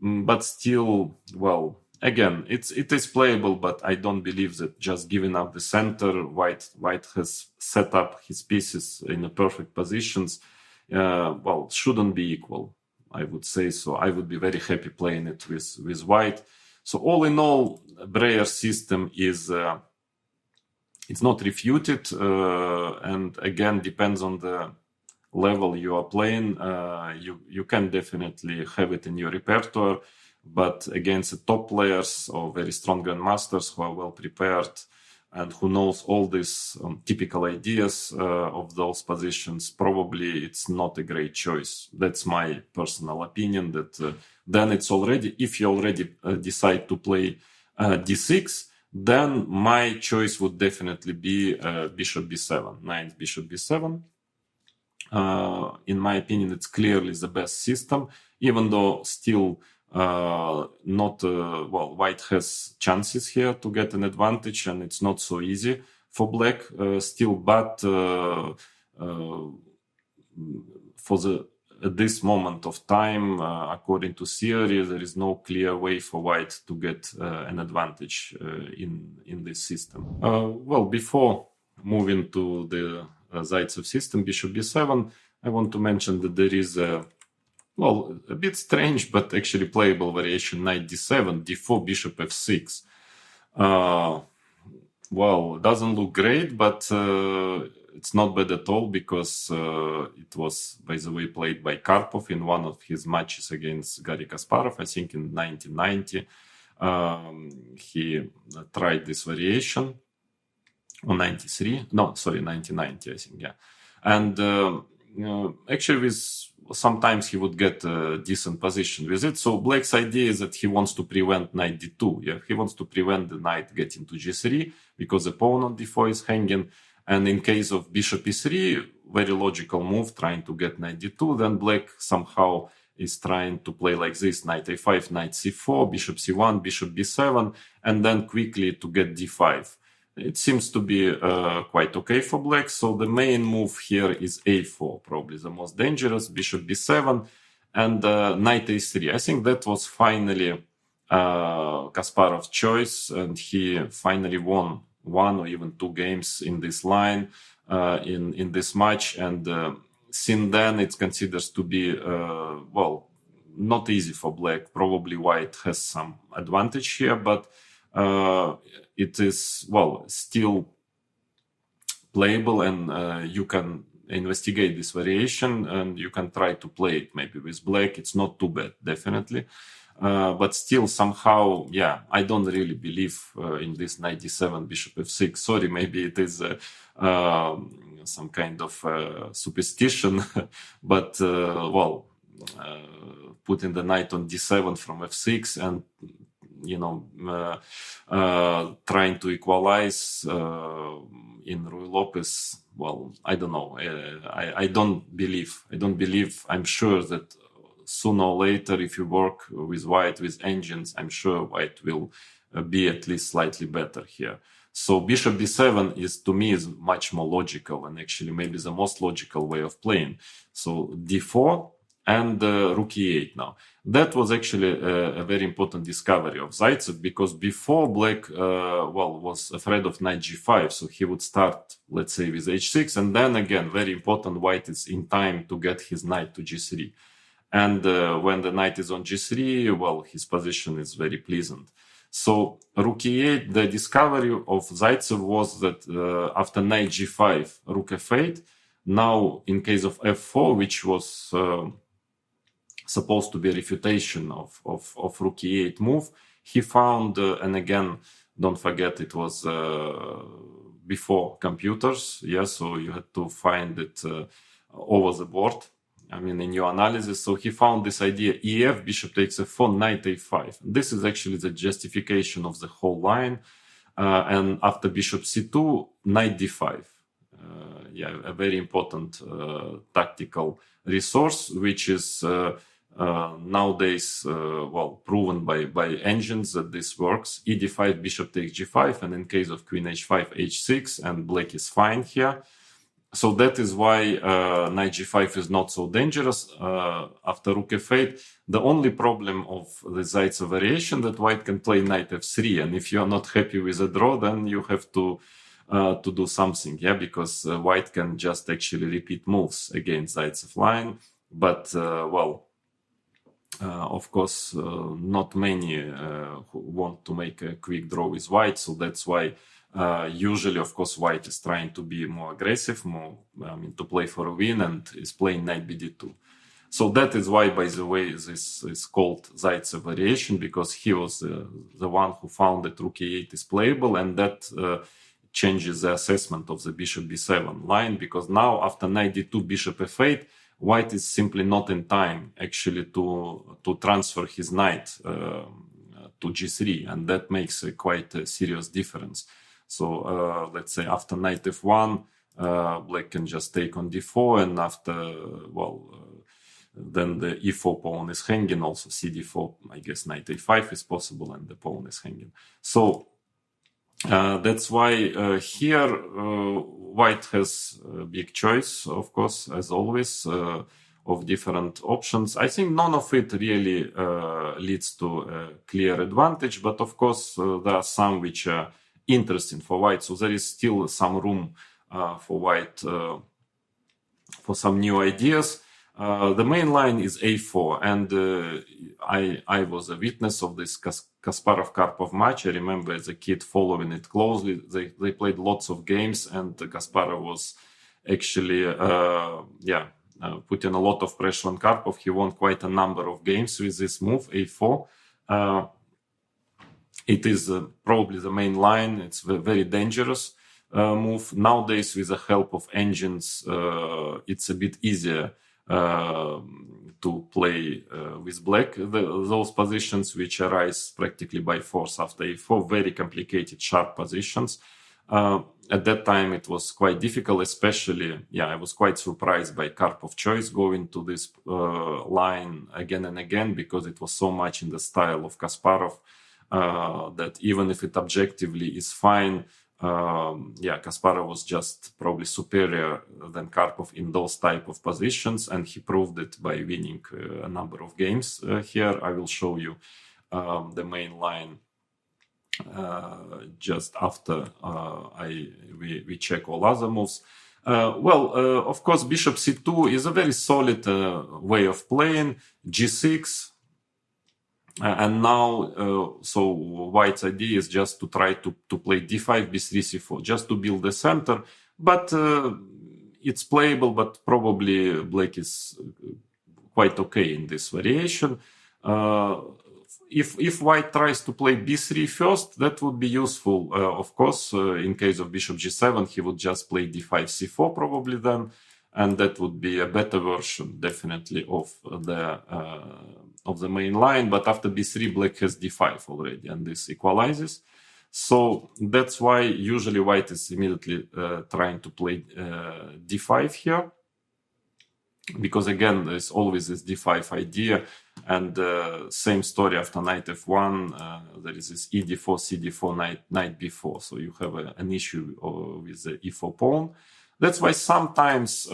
But still, again, it is playable, but I don't believe that just giving up the center, white has set up his pieces in the perfect positions. Shouldn't be equal, I would say. So I would be very happy playing it with white. So all in all, Breyer's system is it's not refuted, and again depends on the level you are playing. You can definitely have it in your repertoire, but against the top players or very strong grandmasters who are well prepared and who knows all these typical ideas of those positions, probably it's not a great choice. That's my personal opinion, that then it's already, if you already decide to play d6, then my choice would definitely be bishop b7, knight bishop b7. In my opinion, it's clearly the best system, even though still not well, white has chances here to get an advantage, and it's not so easy for black still. But for at this moment of time, according to theory, there is no clear way for white to get an advantage in this system. Well, before moving to the Zaitsev system, bishop b7, I want to mention that there is a bit strange but actually playable variation, knight d7, d4, bishop f6. Well, it doesn't look great, but it's not bad at all, because it was, by the way, played by Karpov in one of his matches against Garry Kasparov, I think in 1990. He tried this variation. Or 1990, I think, yeah. And actually, sometimes he would get a decent position with it. So black's idea is that he wants to prevent knight d2. Yeah, he wants to prevent the knight getting to g3 because the pawn on d4 is hanging. And in case of bishop e3, very logical move, trying to get knight d2. Then black somehow is trying to play like this: knight a5, knight c4, bishop c1, bishop b7, and then quickly to get d5. It seems to be quite okay for black. So the main move here is a4, probably the most dangerous, bishop b7, and knight a3. I think that was finally Kasparov's choice, and he finally won one or even two games in this line, in this match. And since then, it's considered to be, well, not easy for black. Probably white has some advantage here, but it is, well, still playable, and you can investigate this variation and you can try to play it maybe with black. It's not too bad, definitely. But still, somehow, yeah, I don't really believe in this knight d7, bishop f6. Sorry, maybe it is some kind of superstition, but, well, putting the knight on d7 from f6 and trying to equalize in Ruy Lopez, well, I don't know. I don't believe. I'm sure that sooner or later, if you work with white, with engines, I'm sure white will be at least slightly better here. So bishop b7 is, to me, is much more logical, and actually maybe the most logical way of playing. So d4 and rook e8 now. That was actually a very important discovery of Zaitsev, because before black, was afraid of knight g5. So he would start, let's say, with h6, and then again, very important, white is in time to get his knight to g3. And when the knight is on g3, well, his position is very pleasant. So rook e8, the discovery of Zaitsev was that after knight g5, rook f8, now in case of f4, which was supposed to be a refutation of rook e8 move, he found, and again, don't forget, it was before computers, yeah, so you had to find it over the board, I mean, in your analysis. So he found this idea: ef, bishop takes f4, knight a5. This is actually the justification of the whole line. And after bishop c2, knight d5. Yeah, a very important tactical resource, which is nowadays, well, proven by engines that this works. E d5, bishop takes g5, and in case of queen h5, h6, and black is fine here. So that is why knight g5 is not so dangerous after rook f8. The only problem of the Zaitsev variation that white can play knight f3, and if you are not happy with a draw, then you have to do something, yeah, because white can just actually repeat moves against Zaitsev line. But of course, not many who want to make a quick draw with white, so that's why Usually, of course, white is trying to be more aggressive, to play for a win, and is playing knight bd2. So that is why, by the way, this is called Zaitsev variation, because he was the one who found that rook e8 is playable, and that changes the assessment of the bishop b7 line, because now after knight d2, bishop f8, white is simply not in time actually to transfer his knight to g3, and that makes quite a serious difference. So let's say after knight f1, black can just take on d4, and after, then the e4 pawn is hanging, also cd4, I guess knight a5 is possible, and the pawn is hanging. So that's why here white has a big choice, of course, as always, of different options. I think none of it really leads to a clear advantage, but of course there are some which are interesting for white. So there is still some room for white for some new ideas. The main line is a4, and I was a witness of this Kasparov-Karpov match. I remember as a kid following it closely. They played lots of games, and Kasparov was actually putting a lot of pressure on Karpov. He won quite a number of games with this move, a4. It is probably the main line. It's a very dangerous move. Nowadays, with the help of engines, it's a bit easier to play with black. Those positions which arise practically by force after a4, very complicated, sharp positions. At that time, it was quite difficult, especially, I was quite surprised by Karpov's choice going to this line again and again, because it was so much in the style of Kasparov that even if it objectively is fine, Kasparov was just probably superior than Karpov in those type of positions, and he proved it by winning a number of games. Here I will show you the main line just after we check all other moves. Of course, bishop c2 is a very solid way of playing. g6. And now, so white's idea is just to try to play d5, b3, c4, just to build the center. But it's playable, but probably black is quite okay in this variation. If white tries to play b3 first, that would be useful. Of course, in case of bishop g7, he would just play d5, c4 probably then. And that would be a better version, definitely, of the main line. But after b3, black has d5 already, and this equalizes. So that's why usually white is immediately trying to play d5 here, because again, there's always this d5 idea. And same story after knight f1, there is this e d4, c d4, knight b4. So you have an issue with the e4 pawn. That's why sometimes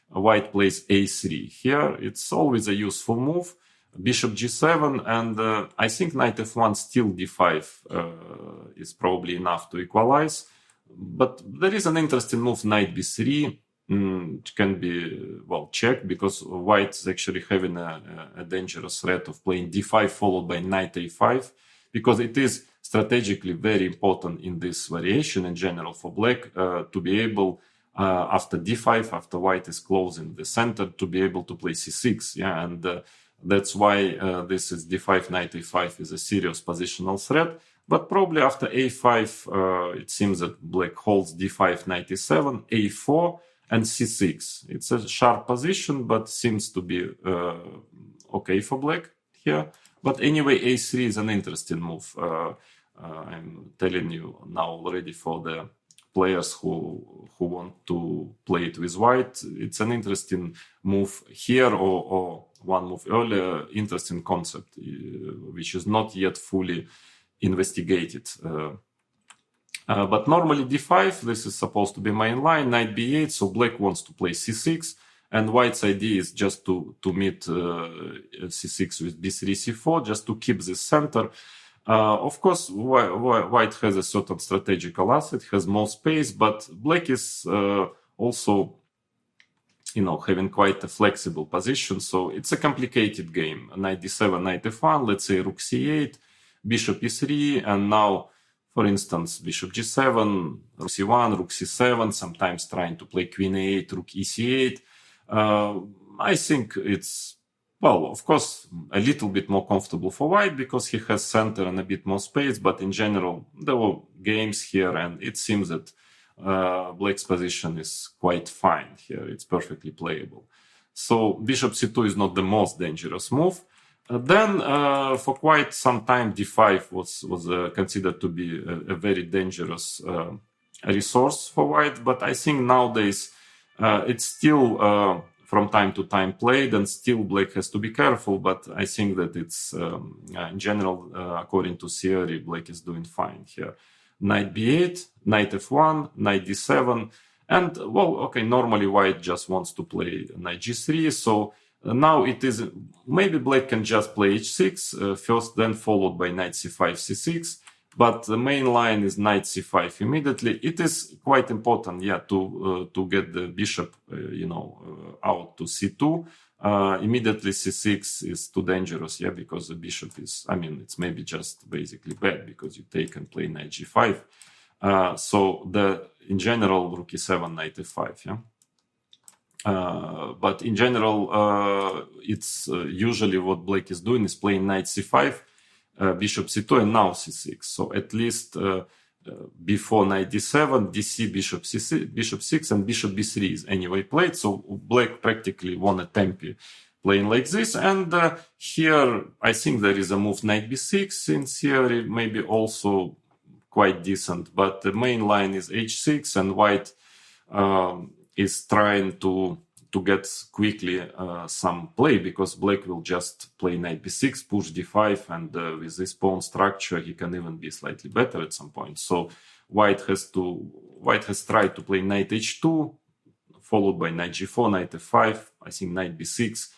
white plays a3. Here, it's always a useful move. Bishop g7, and I think knight f1, still d5 is probably enough to equalize. But there is an interesting move, knight b3, which can be, checked, because white is actually having a dangerous threat of playing d5 followed by knight a5, because it is strategically very important in this variation in general for black to be able, after d5, after white is closing the center, to be able to play c6. And that's why this is d5, knight a5 is a serious positional threat. But probably after a5, it seems that black holds d5, knight e7, a4, and c6. It's a sharp position, but seems to be okay for black here. But anyway, a3 is an interesting move. I'm telling you now already, for the players who want to play it with white, it's an interesting move here, or one move earlier, interesting concept, which is not yet fully investigated. But normally d5, this is supposed to be main line, knight b8, so black wants to play c6, and white's idea is just to meet c6 with b3, c4, just to keep this center. Of course, white has a certain strategical asset, has more space, but black is also, having quite a flexible position. So it's a complicated game. Knight d7, knight f1, let's say rook c8, bishop e3, and now For instance, bishop g7, rook c1, rook c7, sometimes trying to play queen a8, rook ec8. I think it's, well, of course, a little bit more comfortable for white because he has center and a bit more space, but in general, there were games here, and it seems that black's position is quite fine here. It's perfectly playable. So bishop c2 is not the most dangerous move. Then for quite some time, d5 was considered to be a very dangerous resource for white, but I think nowadays it's still from time to time played, and still black has to be careful, but I think that it's in general, according to theory, black is doing fine here. Knight b8, knight f1, knight d7, and, well, okay, normally white just wants to play knight g3, so now it is, maybe black can just play h6 first, then followed by knight c5, c6, but the main line is knight c5 immediately. It is quite important, yeah, to get the bishop, out to c2. Immediately c6 is too dangerous, yeah, because the bishop is, I mean, it's maybe just basically bad because you take and play knight g5. So in general, rook e7, knight f5, yeah. But in general, it's usually what black is doing is playing knight c5, bishop c2, and now c6. So at least before knight d7, dc, bishop c6, bishop 6, and bishop b3 is anyway played. So black practically won a tempi playing like this. And here, I think there is a move knight b6 in theory, maybe also quite decent. But the main line is h6, and white is trying to get quickly some play, because black will just play knight b6, push d5, and with this pawn structure he can even be slightly better at some point. So white has tried to play knight h2, followed by knight g4, knight f5. I think knight b6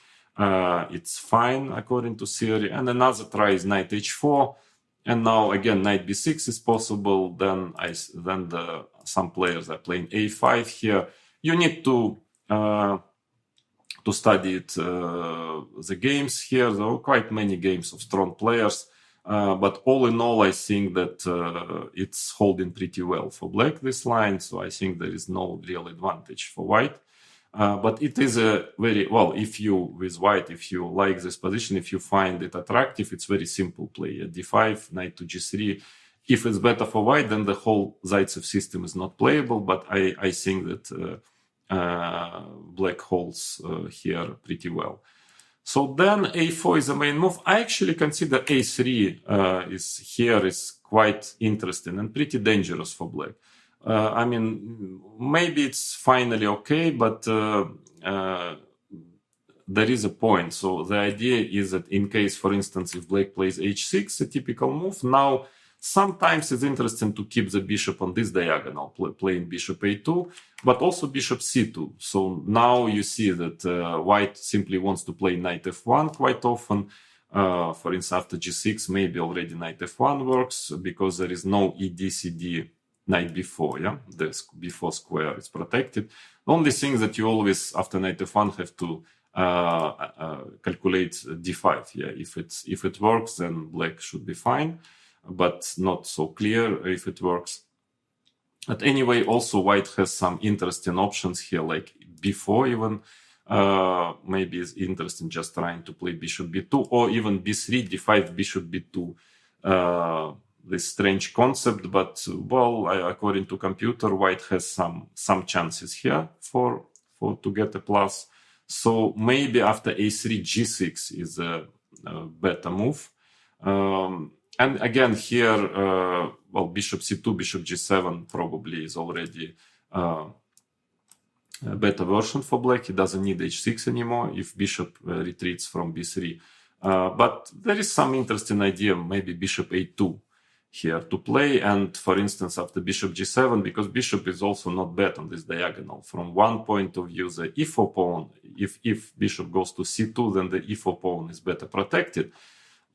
it's fine according to theory, and another try is knight h4, and now again knight b6 is possible. Then some players are playing a5 here. You need to study it, the games here. There are quite many games of strong players, but all in all, I think that it's holding pretty well for black, this line. So I think there is no real advantage for white. But it is a very, well, if you like this position, if you find it attractive, it's very simple play. At d5, knight to g3. If it's better for white, then the whole Zaitsev system is not playable. But I think that black holds here pretty well. So then a4 is the main move. I actually consider a3 is quite interesting and pretty dangerous for black. I mean, maybe it's finally okay, but there is a point. So the idea is that in case, for instance, if black plays h6, a typical move, now sometimes it's interesting to keep the bishop on this diagonal, playing bishop a2, but also bishop c2. So now you see that white simply wants to play knight f1 quite often. For instance, after g6, maybe already knight f1 works because there is no ed-cd knight b4, yeah? The b4 square is protected. The only thing that you always, after knight f1, have to calculate d5, yeah? If it works, then black should be fine, but not so clear if it works. But anyway, also white has some interesting options here, like b4 even. Maybe it's interesting just trying to play bishop b2, or even b3, d5, bishop b2. This strange concept, but well, according to computer, white has some chances here for to get a plus. So maybe after a3, g6 is a better move. And again here, well, bishop c2, bishop g7 probably is already a better version for black. He doesn't need h6 anymore if bishop retreats from b3. But there is some interesting idea, maybe bishop a2 here to play. And for instance, after bishop g7, because bishop is also not bad on this diagonal. From one point of view, the e4 pawn, if bishop goes to c2, then the e4 pawn is better protected.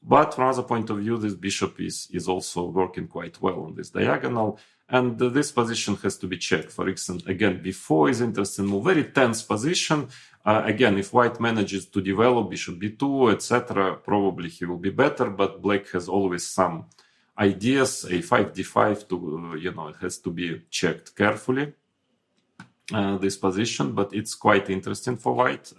But from another point of view, this bishop is also working quite well on this diagonal. And this position has to be checked. For instance, again, b4 is interesting move, very tense position. Again, if white manages to develop bishop b2, etc., probably he will be better, but black has always some ideas, a5, d5, to it has to be checked carefully, this position, but it's quite interesting for white.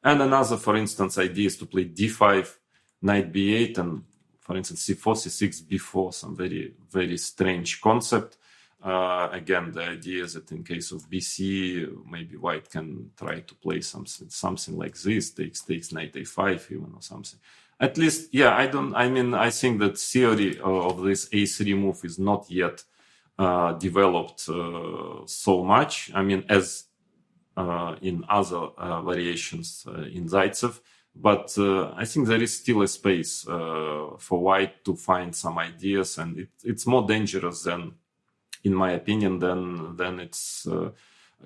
And another, for instance, idea is to play d5, knight b8, and for instance c4, c6, b4, some very, very strange concept. Again, the idea is that in case of bc, maybe white can try to play something like this, takes knight a5 even, or something. At least, yeah, I think that theory of this a3 move is not yet developed so much. I mean, as in other variations in Zaitsev, but I think there is still a space for white to find some ideas, and it's more dangerous than, in my opinion, than it's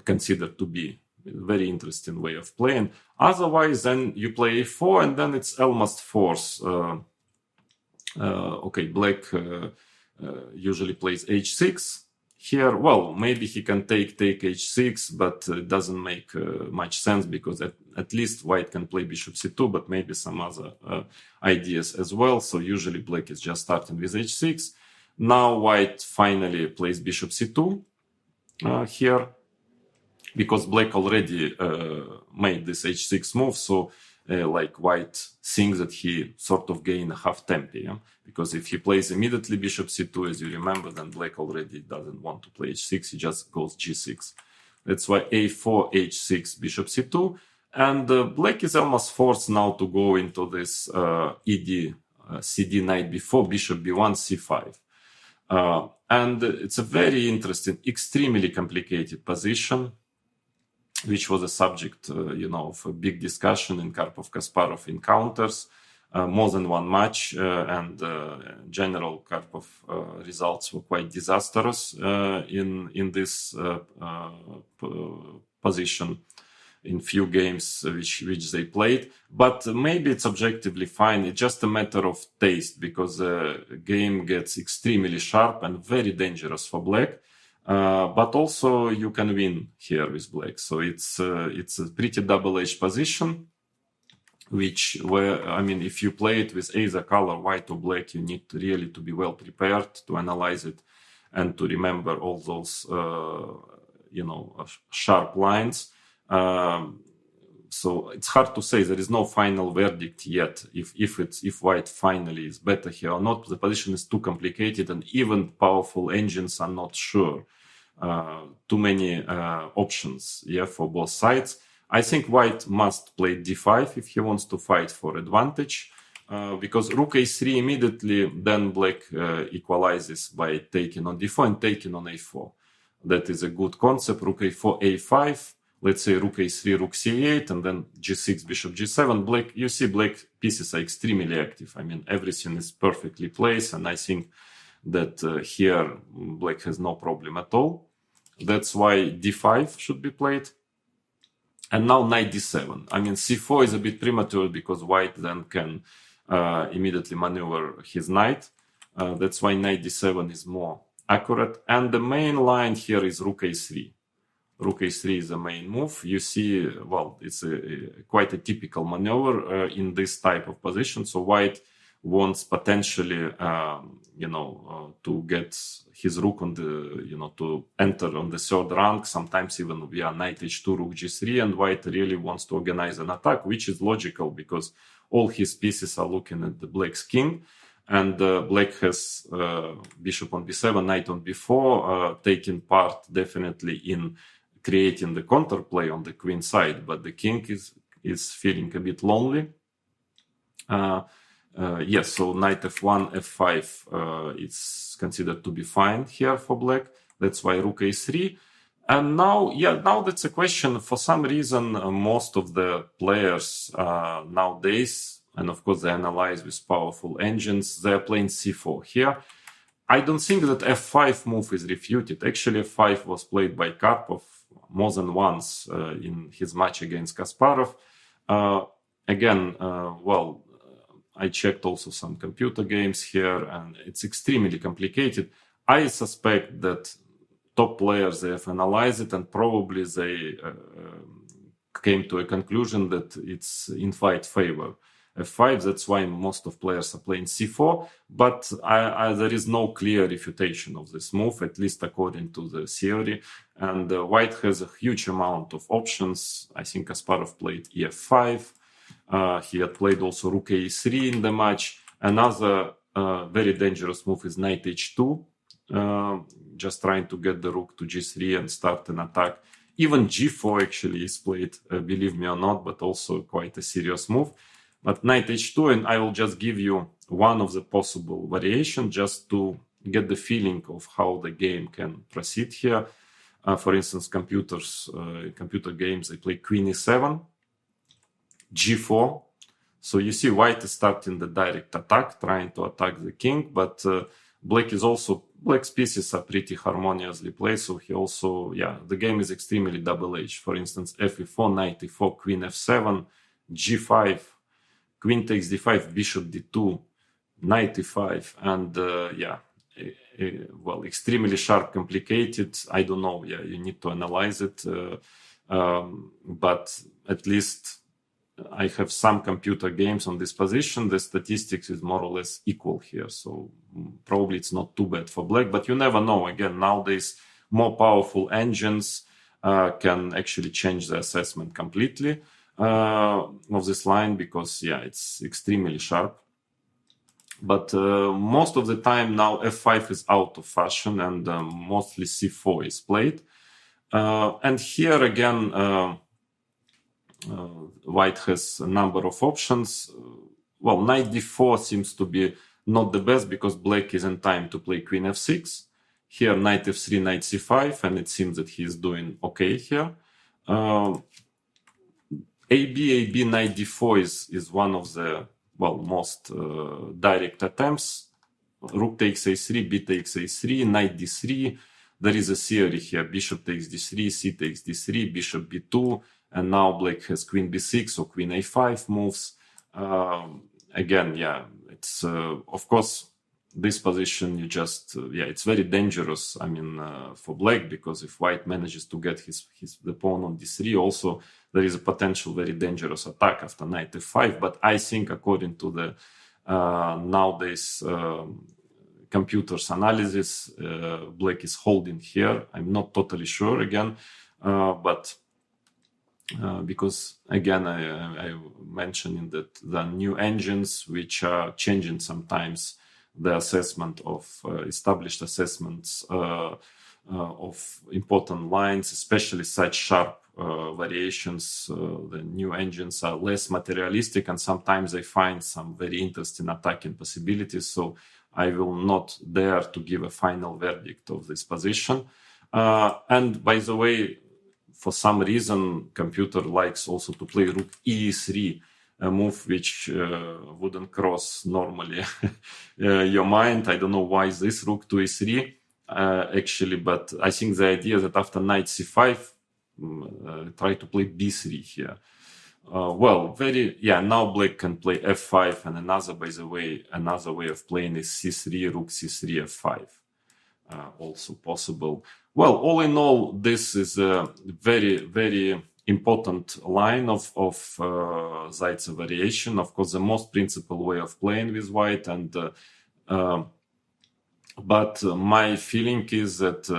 considered to be. A very interesting way of playing. Otherwise, then you play a4, and then it's almost force. Okay, black usually plays h6 here. Well, maybe he can take h6, but it doesn't make much sense, because at least white can play bishop c2, but maybe some other ideas as well. So usually black is just starting with h6. Now white finally plays bishop c2 here, because black already made this h6 move. So like white thinks that he sort of gained a half tempo, yeah? Because if he plays immediately bishop c2, as you remember, then black already doesn't want to play h6, he just goes g6. That's why a4, h6, bishop c2, and black is almost forced now to go into this ed, cd, knight b4, bishop b1, c5. And it's a very interesting, extremely complicated position, which was a subject, of a big discussion in Karpov-Kasparov encounters, more than one match, and general Karpov results were quite disastrous in this position in few games which they played. But maybe it's objectively fine. It's just a matter of taste, because the game gets extremely sharp and very dangerous for black. But also you can win here with black. So it's a pretty double-edged position, if you play it with either color, white or black, you need to really to be well prepared to analyze it and to remember all those, sharp lines. So it's hard to say. There is no final verdict yet if white finally is better here or not. The position is too complicated, and even powerful engines are not sure. Too many options, for both sides. I think white must play d5 if he wants to fight for advantage, because rook a3 immediately, then black equalizes by taking on d4 and taking on a4. That is a good concept. Rook a4, a5. Let's say rook a3, rook c8, and then g6, bishop g7. Black, you see, black pieces are extremely active. I mean, everything is perfectly placed, and I think that here black has no problem at all. That's why d5 should be played. And now knight d7. I mean, c4 is a bit premature, because white then can immediately maneuver his knight. That's why knight d7 is more accurate. And the main line here is rook a3. Rook a3 is the main move. You see, well, it's quite a typical maneuver in this type of position. So white wants potentially, to get his rook on the, to enter on the third rank, sometimes even via knight h2, rook g3, and white really wants to organize an attack, which is logical, because all his pieces are looking at the black's king, and black has bishop on b7, knight on b4, taking part definitely in creating the counterplay on the queen side, but the king is feeling a bit lonely. Yes, so knight f1, f5 is considered to be fine here for black. That's why rook a3. And now that's a question. For some reason, most of the players nowadays, and of course they analyze with powerful engines, they're playing c4 here. I don't think that f5 move is refuted. Actually, f5 was played by Karpov more than once in his match against Kasparov. I checked also some computer games here, and it's extremely complicated. I suspect that top players, they have analyzed it, and probably they came to a conclusion that it's in white favor. f5. That's why most of players are playing c4. But there is no clear refutation of this move, at least according to the theory. And White has a huge amount of options. I think Kasparov played ef5. He had played also rook a3 in the match. Another very dangerous move is knight h2. Just trying to get the rook to g3 and start an attack. Even g4 actually is played, believe me or not, but also quite a serious move. But knight h2, and I will just give you one of the possible variations just to get the feeling of how the game can proceed here. For instance, computer games, they play queen e7, g4. So you see White is starting the direct attack, trying to attack the king, but Black's pieces are pretty harmoniously played, so he also, the game is extremely double-edged. For instance, f e4, knight e4, queen f7, g5, queen takes d5, bishop d2, knight e5, and extremely sharp, complicated. I don't know, you need to analyze it, but at least I have some computer games on this position. The statistics is more or less equal here. So probably it's not too bad for Black, but you never know. Again, nowadays, more powerful engines can actually change the assessment completely of this line because, it's extremely sharp. But most of the time now f5 is out of fashion and mostly c4 is played. And here again, White has a number of options. Well, knight d4 seems to be not the best because Black is in time to play queen f6. Here, knight f3, knight c5, and it seems that he is doing okay here. AB, knight d4 is one of the, most direct attempts. Rook takes a3, b takes a3, knight d3. There is a theory here. Bishop takes d3, c takes d3, bishop b2. And now Black has queen b6 or queen a5 moves. Again, it's of course this position you just it's very dangerous. I mean, for Black, because if White manages to get the pawn on d3, also there is a potential very dangerous attack after knight f5. But I think according to the nowadays computers analysis, Black is holding here. I'm not totally sure again, but. Because again, I mentioned that the new engines which are changing sometimes the assessment of established assessments of important lines, especially such sharp variations. The new engines are less materialistic and sometimes they find some very interesting attacking possibilities. So I will not dare to give a final verdict of this position. And by the way, for some reason, computer likes also to play rook e3, a move which wouldn't cross normally your mind. I don't know why is this rook to e3 actually, but I think the idea that after knight c5, try to play b3 here. Now Black can play f5, and another way of playing is c3, rook c3, f5. Also possible. Well, all in all, this is a very, very important line of Zaitsev variation. Of course, the most principal way of playing with White, and but my feeling is that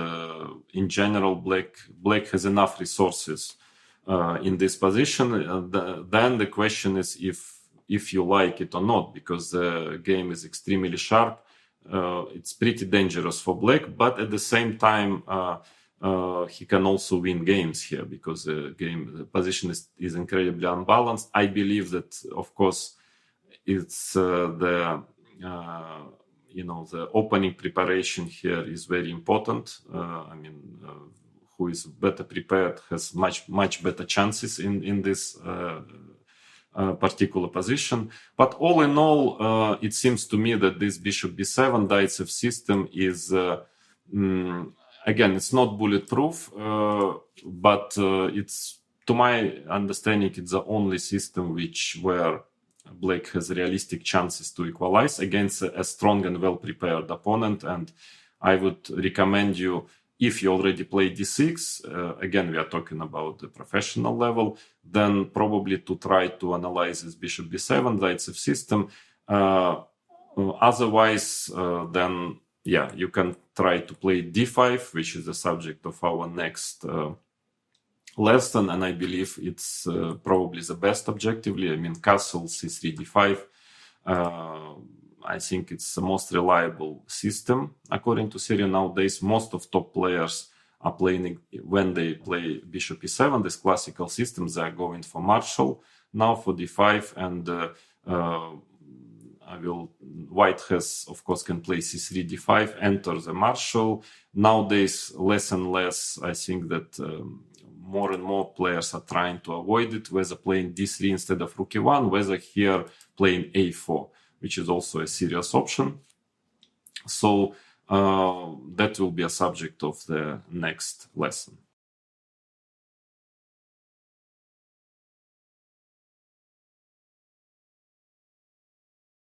in general, Black has enough resources in this position. Then the question is if you like it or not, because the game is extremely sharp. It's pretty dangerous for Black, but at the same time, he can also win games here because the position is incredibly unbalanced. I believe that, of course, it's the opening preparation here is very important. Who is better prepared has much better chances in this particular position. But all in all, it seems to me that this bishop b7 Zaitsev system is, again, it's not bulletproof, but it's, to my understanding, it's the only system where Black has realistic chances to equalize against a strong and well-prepared opponent. And I would recommend you if you already play d6, again, we are talking about the professional level, then probably to try to analyze this bishop b7, knight f system. Otherwise, then, yeah, you can try to play d5, which is the subject of our next lesson, and I believe it's probably the best objectively. I mean, castle, c3, d5. I think it's the most reliable system according to Syria nowadays. Most of top players are playing, when they play bishop e7, this classical systems, they are going for Marshall now for d5, and White has, of course, can play c3, d5, enter the Marshall. Nowadays, less and less, I think that more and more players are trying to avoid it, whether playing d3 instead of rook e1, whether here playing a4, which is also a serious option. So that will be a subject of the next lesson.